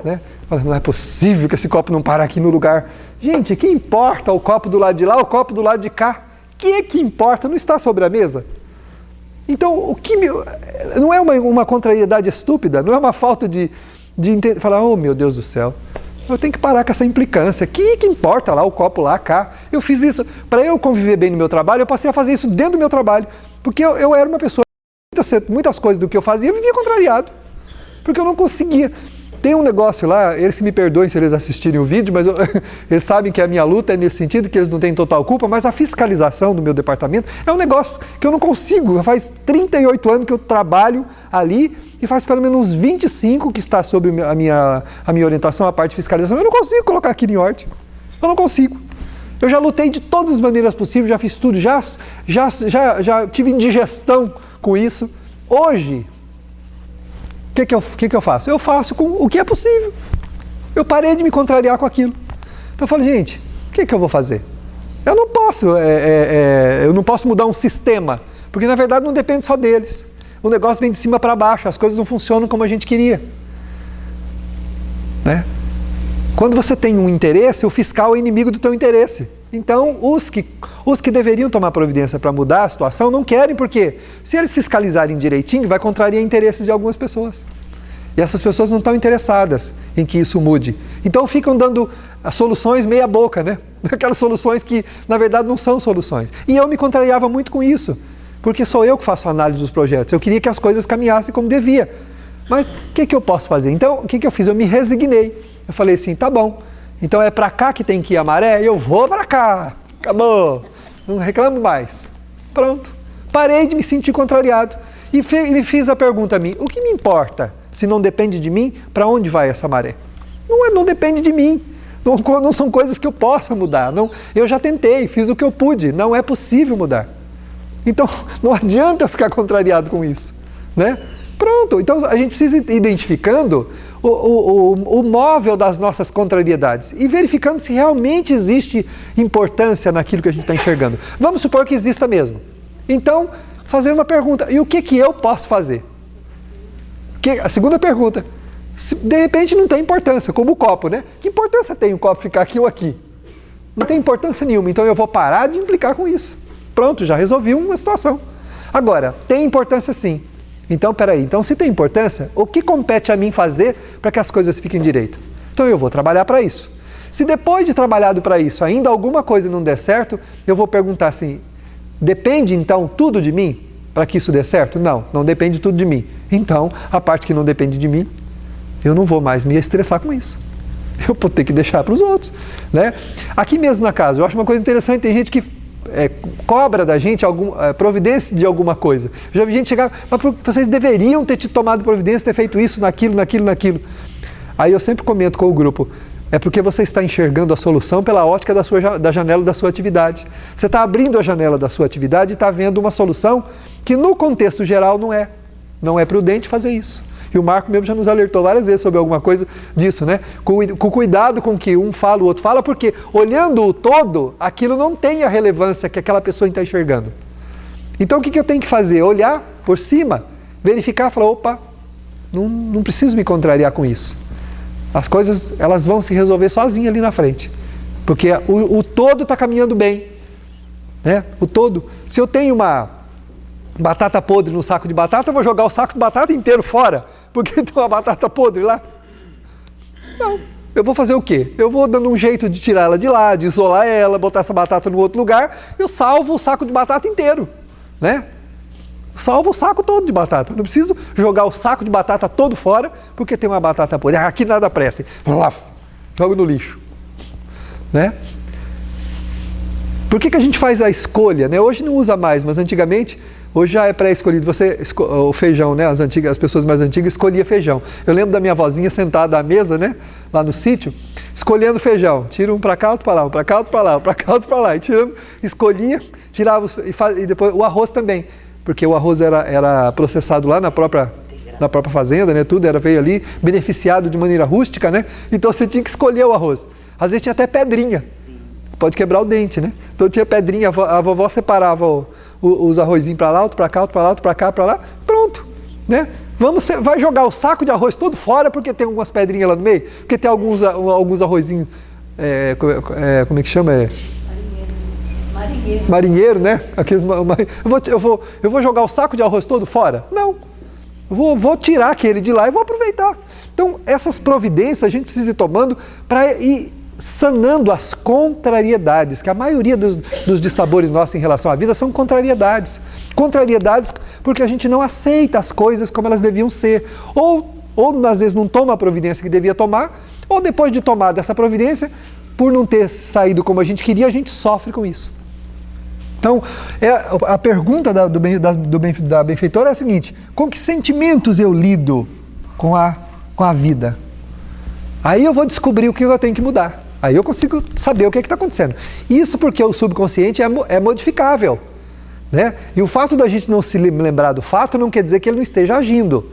Né? Não é possível que esse copo não para aqui no lugar. Gente, que importa o copo do lado de lá, o copo do lado de cá? Que importa? Não está sobre a mesa? Então, não é uma contrariedade estúpida, não é uma falta de falar, oh meu Deus do céu, eu tenho que parar com essa implicância, que importa lá, o copo lá, cá, eu fiz isso, para eu conviver bem no meu trabalho, eu passei a fazer isso dentro do meu trabalho, porque eu era uma pessoa, muitas coisas do que eu fazia, eu vivia contrariado, porque eu não conseguia. Tem um negócio lá, eles me perdoem se eles assistirem o vídeo, mas eles sabem que a minha luta é nesse sentido, que eles não têm total culpa, mas a fiscalização do meu departamento é um negócio que eu não consigo. Faz 38 anos que eu trabalho ali e faz pelo menos uns 25 que está sob a minha orientação, a parte de fiscalização. Eu não consigo colocar aquilo em ordem. Eu não consigo. Eu já lutei de todas as maneiras possíveis, já fiz tudo, já tive indigestão com isso. Hoje, o que eu faço? Eu faço com o que é possível. Eu parei de me contrariar com aquilo. Então eu falo, gente, o que eu vou fazer? Eu não posso mudar um sistema, porque na verdade não depende só deles. O negócio vem de cima para baixo, as coisas não funcionam como a gente queria. Né? Quando você tem um interesse, o fiscal é inimigo do teu interesse. Então, os que deveriam tomar providência para mudar a situação não querem, porque se eles fiscalizarem direitinho, vai contrariar interesses de algumas pessoas. E essas pessoas não estão interessadas em que isso mude. Então ficam dando soluções meia boca, né? Aquelas soluções que, na verdade, não são soluções. E eu me contrariava muito com isso, porque sou eu que faço a análise dos projetos. Eu queria que as coisas caminhassem como devia. Mas o que eu posso fazer? Então, o que eu fiz? Eu me resignei. Eu falei assim, tá bom. Então é para cá que tem que ir a maré? Eu vou para cá. Acabou. Não reclamo mais. Pronto. Parei de me sentir contrariado. E me fiz a pergunta a mim, o que me importa? Se não depende de mim, para onde vai essa maré? Não depende de mim. Não são coisas que eu possa mudar. Eu já tentei, fiz o que eu pude. Não é possível mudar. Então, não adianta eu ficar contrariado com isso. Né? Pronto. Então, a gente precisa ir identificando o móvel das nossas contrariedades e verificando se realmente existe importância naquilo que a gente está enxergando. Vamos supor que exista mesmo. Então, fazer uma pergunta. E o que eu posso fazer? A segunda pergunta. De repente não tem importância, como o copo, né? Que importância tem o copo ficar aqui ou aqui? Não tem importância nenhuma, então eu vou parar de implicar com isso. Pronto, já resolvi uma situação. Agora, tem importância sim. Então, peraí, então se tem importância, o que compete a mim fazer para que as coisas fiquem direito? Então eu vou trabalhar para isso. Se depois de trabalhado para isso ainda alguma coisa não der certo, eu vou perguntar assim, depende então tudo de mim para que isso dê certo? Não, não depende tudo de mim. Então, a parte que não depende de mim, eu não vou mais me estressar com isso. Eu vou ter que deixar para os outros, né? Aqui mesmo na casa, eu acho uma coisa interessante, tem gente que cobra da gente providência de alguma coisa. Eu já vi gente chegar, mas vocês deveriam ter tomado providência, ter feito isso, naquilo. Aí eu sempre comento com o grupo, é porque você está enxergando a solução pela ótica da janela da sua atividade. Você está abrindo a janela da sua atividade e está vendo uma solução que no contexto geral não é prudente fazer isso. E o Marco mesmo já nos alertou várias vezes sobre alguma coisa disso, né? Com cuidado com que um fala, o outro fala, porque olhando o todo, aquilo não tem a relevância que aquela pessoa está enxergando. Então o que eu tenho que fazer? Olhar por cima, verificar, falar, opa, não preciso me contrariar com isso. As coisas, elas vão se resolver sozinhas ali na frente. Porque o todo está caminhando bem, né? O todo. Se eu tenho uma batata podre no saco de batata, eu vou jogar o saco de batata inteiro fora, porque tem uma batata podre lá. Não, eu vou fazer o quê? Eu vou dando um jeito de tirar ela de lá, de isolar ela, botar essa batata no outro lugar, eu salvo o saco de batata inteiro, né? Salvo o saco todo de batata. Não preciso jogar o saco de batata todo fora, porque tem uma batata podre. Aqui nada presta. Jogo no lixo, né? Por que a gente faz a escolha, né? Hoje não usa mais, mas antigamente, hoje já é pré-escolhido. O feijão, né? As pessoas mais antigas escolhiam feijão. Eu lembro da minha avózinha sentada à mesa, né? Lá no sítio, escolhendo feijão. Tira um para cá, outro para lá, um para cá, outro para lá, um para cá, outro para lá. E tirando, escolhia, tirava e depois o arroz também. Porque o arroz era processado lá na própria fazenda, né? Tudo veio ali, beneficiado de maneira rústica, né? Então você tinha que escolher o arroz. Às vezes tinha até pedrinha. Pode quebrar o dente, né? Então tinha pedrinha, a vovó separava os arrozinhos para lá, outro para cá, outro para lá, outro para cá, para lá, pronto, né? Vai jogar o saco de arroz todo fora porque tem algumas pedrinhas lá no meio, porque tem alguns arrozinhos, como é que chama? Marinheiro, né? Eu vou jogar o saco de arroz todo fora? Não. Vou tirar aquele de lá e vou aproveitar. Então, essas providências a gente precisa ir tomando para ir sanando as contrariedades, que a maioria dos dissabores nossos em relação à vida são contrariedades. Contrariedades porque a gente não aceita as coisas como elas deviam ser. Ou às vezes não toma a providência que devia tomar, ou depois de tomar dessa providência, por não ter saído como a gente queria, a gente sofre com isso. Então, a pergunta da benfeitora é a seguinte: com que sentimentos eu lido com a vida? Aí eu vou descobrir o que eu tenho que mudar. Aí eu consigo saber o que está acontecendo. Isso porque o subconsciente é modificável, né? E o fato da gente não se lembrar do fato não quer dizer que ele não esteja agindo.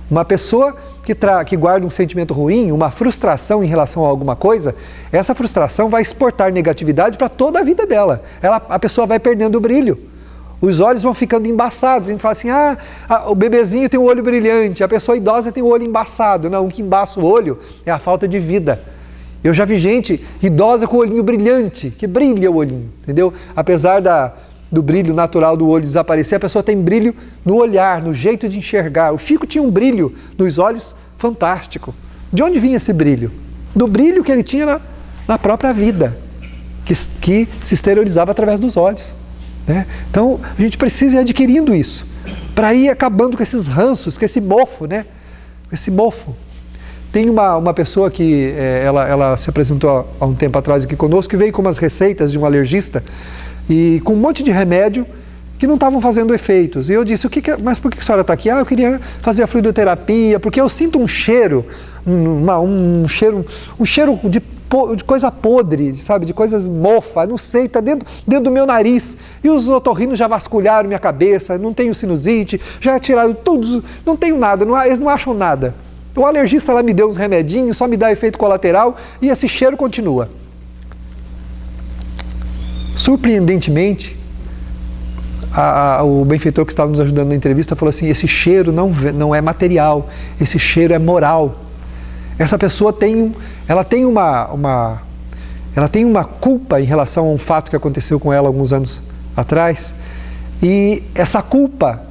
Uma pessoa que guarda um sentimento ruim, uma frustração em relação a alguma coisa, essa frustração vai exportar negatividade para toda a vida dela. A pessoa vai perdendo o brilho. Os olhos vão ficando embaçados. A gente fala assim, o bebezinho tem o olho brilhante, a pessoa idosa tem o olho embaçado. Não, o que embaça o olho é a falta de vida. Eu já vi gente idosa com o olhinho brilhante, que brilha o olhinho, entendeu? Apesar do brilho natural do olho desaparecer, a pessoa tem brilho no olhar, no jeito de enxergar. O Chico tinha um brilho nos olhos fantástico. De onde vinha esse brilho? Do brilho que ele tinha na própria vida, que se exteriorizava através dos olhos, né? Então, a gente precisa ir adquirindo isso, para ir acabando com esses ranços, com esse mofo, né? Esse mofo. Tem uma pessoa que ela se apresentou há um tempo atrás aqui conosco, que veio com umas receitas de um alergista, e com um monte de remédio que não estavam fazendo efeitos. E eu disse, mas por que a senhora está aqui? Eu queria fazer a fluidoterapia, porque eu sinto um cheiro, um cheiro de coisa podre, sabe, de coisas mofas, não sei, está dentro do meu nariz. E os otorrinos já vasculharam minha cabeça, não tenho sinusite, já tiraram tudo, não tenho nada, eles não acham nada. O alergista lá me deu uns remedinhos, só me dá efeito colateral e esse cheiro continua. Surpreendentemente, o benfeitor que estava nos ajudando na entrevista falou assim, esse cheiro não é material, esse cheiro é moral. essa pessoa ela tem uma culpa em relação a um fato que aconteceu com ela alguns anos atrás, e essa culpa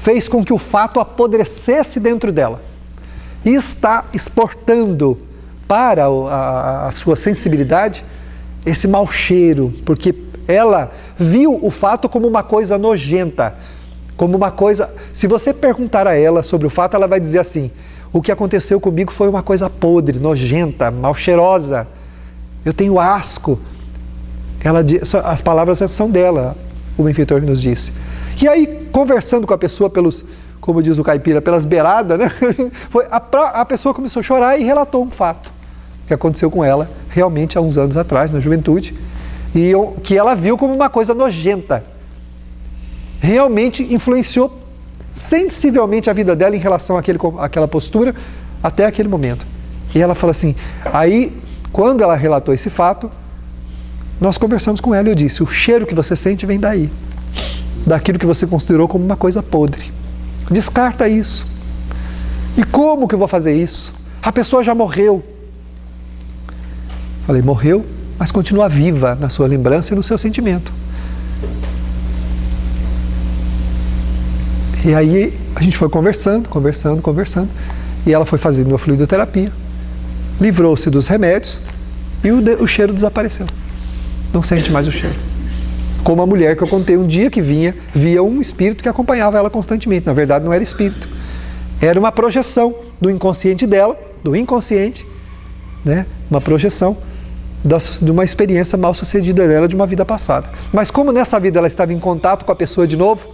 fez com que o fato apodrecesse dentro dela e está exportando para a sua sensibilidade esse mau cheiro, porque ela viu o fato como uma coisa nojenta, como uma coisa... Se você perguntar a ela sobre o fato, ela vai dizer assim: o que aconteceu comigo foi uma coisa podre, nojenta, mal cheirosa, eu tenho asco. As palavras são dela, o benfeitor nos disse. E aí, conversando com a pessoa como diz o caipira, pelas beiradas, né? A pessoa começou a chorar e relatou um fato que aconteceu com ela realmente há uns anos atrás, na juventude, e que ela viu como uma coisa nojenta. Realmente influenciou sensivelmente a vida dela em relação àquela postura até aquele momento. E ela fala assim, aí quando ela relatou esse fato, nós conversamos com ela e eu disse: o cheiro que você sente vem daí, daquilo que você considerou como uma coisa podre. Descarta isso. E como que eu vou fazer isso? A pessoa já morreu. Falei: morreu, mas continua viva na sua lembrança e no seu sentimento. E aí a gente foi conversando, e ela foi fazendo uma fluidoterapia, livrou-se dos remédios e o cheiro desapareceu. Não sente mais o cheiro. Como a mulher que eu contei um dia que via um espírito que acompanhava ela constantemente. Na verdade não era espírito, era uma projeção do inconsciente dela, do inconsciente, né? Uma projeção de uma experiência mal sucedida dela de uma vida passada. Mas como nessa vida ela estava em contato com a pessoa de novo,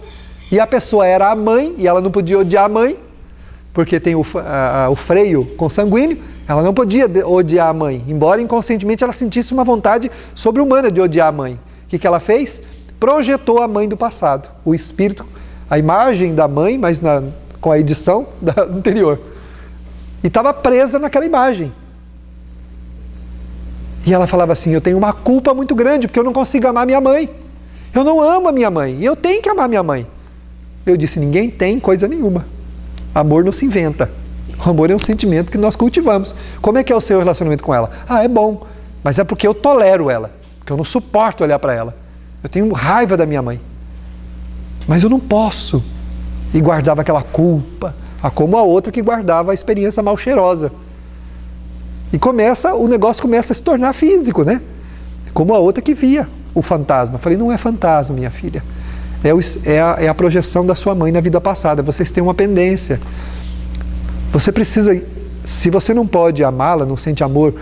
e a pessoa era a mãe, e ela não podia odiar a mãe, porque tem o freio consanguíneo, ela não podia odiar a mãe, embora inconscientemente ela sentisse uma vontade sobre-humana de odiar a mãe. O que ela fez? Projetou a mãe do passado, o espírito, a imagem da mãe, mas com a edição anterior. E estava presa naquela imagem. E ela falava assim: eu tenho uma culpa muito grande, porque eu não consigo amar minha mãe. Eu não amo a minha mãe, e eu tenho que amar minha mãe. Eu disse: ninguém tem coisa nenhuma. Amor não se inventa. O amor é um sentimento que nós cultivamos. Como é que é o seu relacionamento com ela? Ah, é bom, mas é porque eu tolero ela, porque eu não suporto olhar para ela. Eu tenho raiva da minha mãe, mas eu não posso. E guardava aquela culpa, como a outra que guardava a experiência mal cheirosa. E o negócio começa a se tornar físico, né? Como a outra que via o fantasma. Eu falei: não é fantasma, minha filha. É a projeção da sua mãe na vida passada. Vocês têm uma pendência. Você precisa, se você não pode amá-la, não sente amor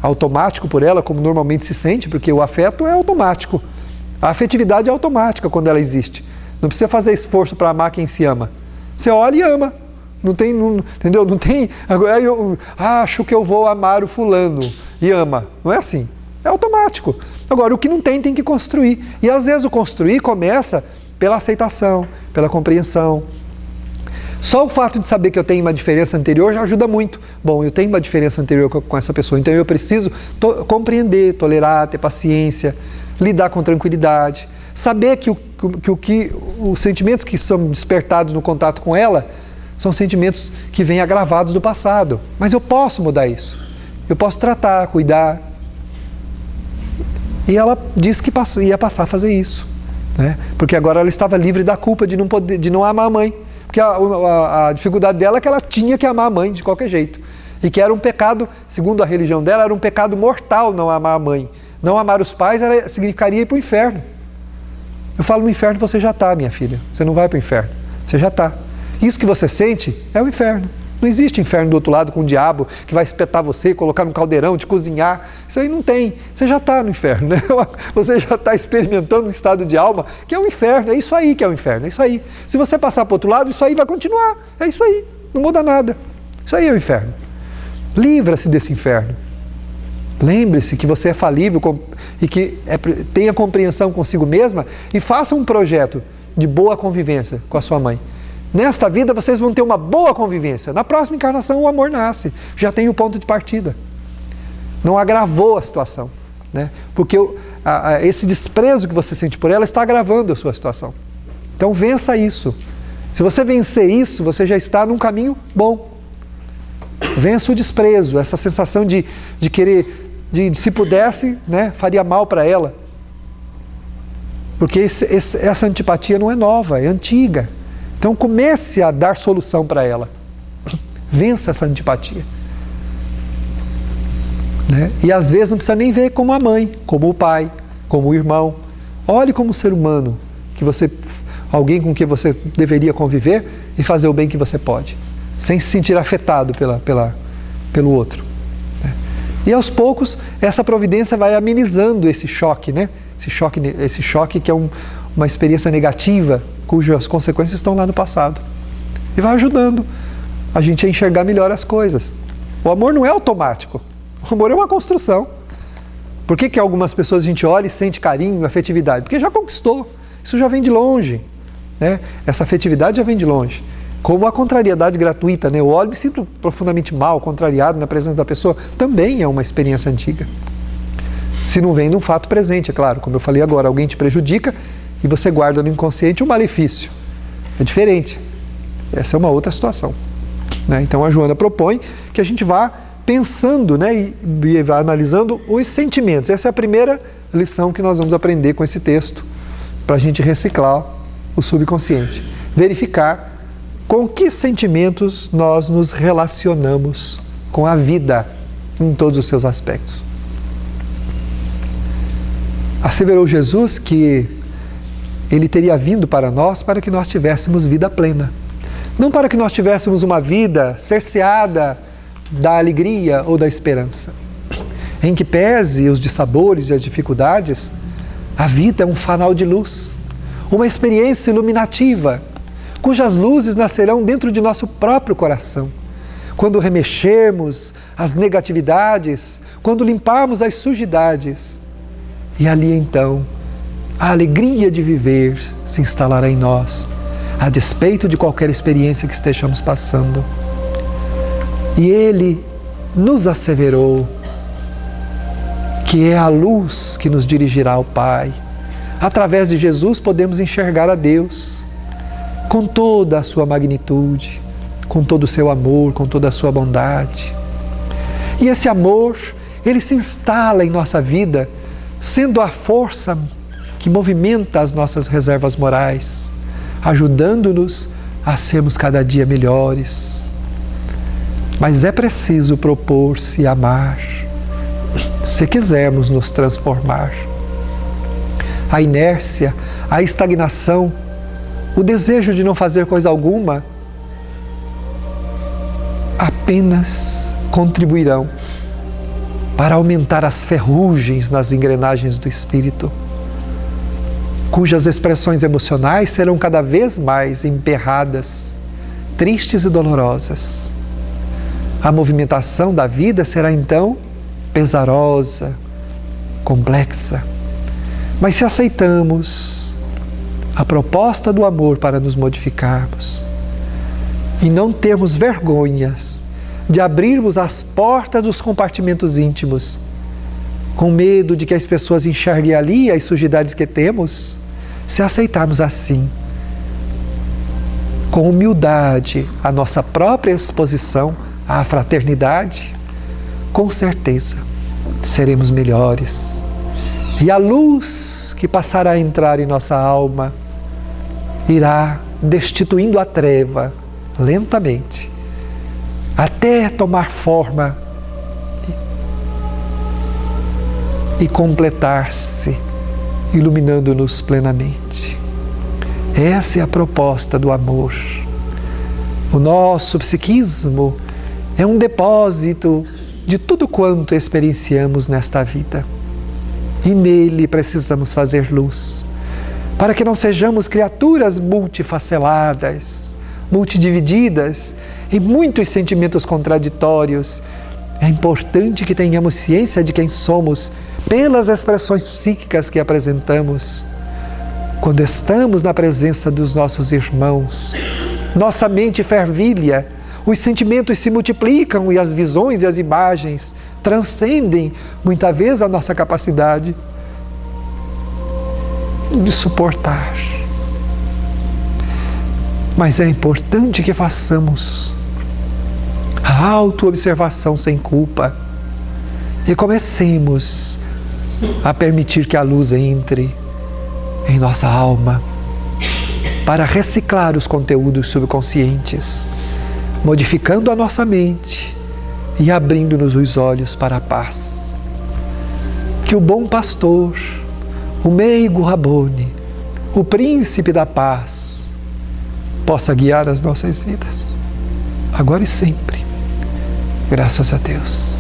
automático por ela, como normalmente se sente, porque o afeto é automático. A afetividade é automática quando ela existe. Não precisa fazer esforço para amar quem se ama. Você olha e ama. Entendeu? Não tem, agora eu acho que eu vou amar o fulano e ama. Não é assim. É automático. Agora, o que não tem que construir. E às vezes o construir começa pela aceitação, pela compreensão. Só o fato de saber que eu tenho uma diferença anterior já ajuda muito. Bom, eu tenho uma diferença anterior com essa pessoa, então eu preciso compreender, tolerar, ter paciência, lidar com tranquilidade. Saber que os sentimentos que são despertados no contato com ela são sentimentos que vêm agravados do passado. Mas eu posso mudar isso. Eu posso tratar, cuidar. E ela disse que ia passar a fazer isso, né? Porque agora ela estava livre da culpa de não amar a mãe. Porque a dificuldade dela é que ela tinha que amar a mãe de qualquer jeito. E que era um pecado, segundo a religião dela, era um pecado mortal não amar a mãe. Não amar os pais significaria ir para o inferno. Eu falo: no inferno você já está, minha filha. Você não vai para o inferno. Você já está. Isso que você sente é o inferno. Não existe inferno do outro lado com o diabo que vai espetar você, colocar num caldeirão, te cozinhar. Isso aí não tem. Você já está no inferno, né? Você já está experimentando um estado de alma que é o inferno. É isso aí que é o inferno. É isso aí. Se você passar para o outro lado, isso aí vai continuar. É isso aí. Não muda nada. Isso aí é o inferno. Livra-se desse inferno. Lembre-se que você é falível e que tenha compreensão consigo mesma e faça um projeto de boa convivência com a sua mãe. Nesta vida vocês vão ter uma boa convivência. Na próxima encarnação o amor nasce. Já tem o ponto de partida. Não agravou a situação, né? Porque esse desprezo que você sente por ela está agravando a sua situação. Então vença isso. Se você vencer isso, você já está num caminho bom. Vença o desprezo, essa sensação de querer, de se pudesse, né, faria mal para ela. Porque essa antipatia não é nova, é antiga. Então comece a dar solução para ela. Vença essa antipatia. Né? E às vezes não precisa nem ver como a mãe, como o pai, como o irmão. Olhe como ser humano, alguém com quem você deveria conviver e fazer o bem que você pode, sem se sentir afetado pelo outro. Né? E aos poucos, essa providência vai amenizando esse choque, né? Esse choque que é uma experiência negativa, cujas consequências estão lá no passado. E vai ajudando a gente a enxergar melhor as coisas. O amor não é automático. O amor é uma construção. Por que algumas pessoas a gente olha e sente carinho, afetividade? Porque já conquistou. Isso já vem de longe. Né? Essa afetividade já vem de longe. Como a contrariedade gratuita, né? Eu olho e me sinto profundamente mal, contrariado na presença da pessoa, também é uma experiência antiga. Se não vem de um fato presente, é claro. Como eu falei agora, alguém te prejudica e você guarda no inconsciente um malefício. É diferente. Essa é uma outra situação. Né? Então a Joana propõe que a gente vá pensando, né, e vá analisando os sentimentos. Essa é a primeira lição que nós vamos aprender com esse texto, para a gente reciclar o subconsciente. Verificar com que sentimentos nós nos relacionamos com a vida em todos os seus aspectos. Asseverou Jesus que Ele teria vindo para nós para que nós tivéssemos vida plena. Não para que nós tivéssemos uma vida cerceada da alegria ou da esperança. Em que pese os dissabores e as dificuldades, a vida é um fanal de luz, uma experiência iluminativa, cujas luzes nascerão dentro de nosso próprio coração. Quando remexermos as negatividades, quando limparmos as sujidades, e ali então a alegria de viver se instalará em nós, a despeito de qualquer experiência que estejamos passando. E Ele nos asseverou que é a luz que nos dirigirá ao Pai. Através de Jesus podemos enxergar a Deus com toda a sua magnitude, com todo o seu amor, com toda a sua bondade. E esse amor, ele se instala em nossa vida, sendo a força que movimenta as nossas reservas morais, ajudando-nos a sermos cada dia melhores. Mas é preciso propor-se amar, se quisermos nos transformar. A inércia, a estagnação, o desejo de não fazer coisa alguma, apenas contribuirão para aumentar as ferrugens nas engrenagens do espírito, cujas expressões emocionais serão cada vez mais emperradas, tristes e dolorosas. A movimentação da vida será então pesarosa, complexa. Mas se aceitamos a proposta do amor para nos modificarmos e não termos vergonhas de abrirmos as portas dos compartimentos íntimos, com medo de que as pessoas enxerguem ali as sujidades que temos, se aceitarmos assim, com humildade, a nossa própria exposição à fraternidade, com certeza seremos melhores. E a luz que passará a entrar em nossa alma irá destituindo a treva lentamente, até tomar forma e completar-se, iluminando-nos plenamente. Essa é a proposta do amor. O nosso psiquismo é um depósito de tudo quanto experienciamos nesta vida. E nele precisamos fazer luz, para que não sejamos criaturas multifaceladas, multidivididas, e muitos sentimentos contraditórios. É importante que tenhamos ciência de quem somos pelas expressões psíquicas que apresentamos. Quando estamos na presença dos nossos irmãos, nossa mente fervilha, os sentimentos se multiplicam e as visões e as imagens transcendem muitas vezes a nossa capacidade de suportar. Mas é importante que façamos a autoobservação sem culpa e comecemos a permitir que a luz entre em nossa alma para reciclar os conteúdos subconscientes, modificando a nossa mente e abrindo-nos os olhos para a paz. Que o bom pastor, o meigo Rabboni, o príncipe da paz, possa guiar as nossas vidas, agora e sempre. Graças a Deus.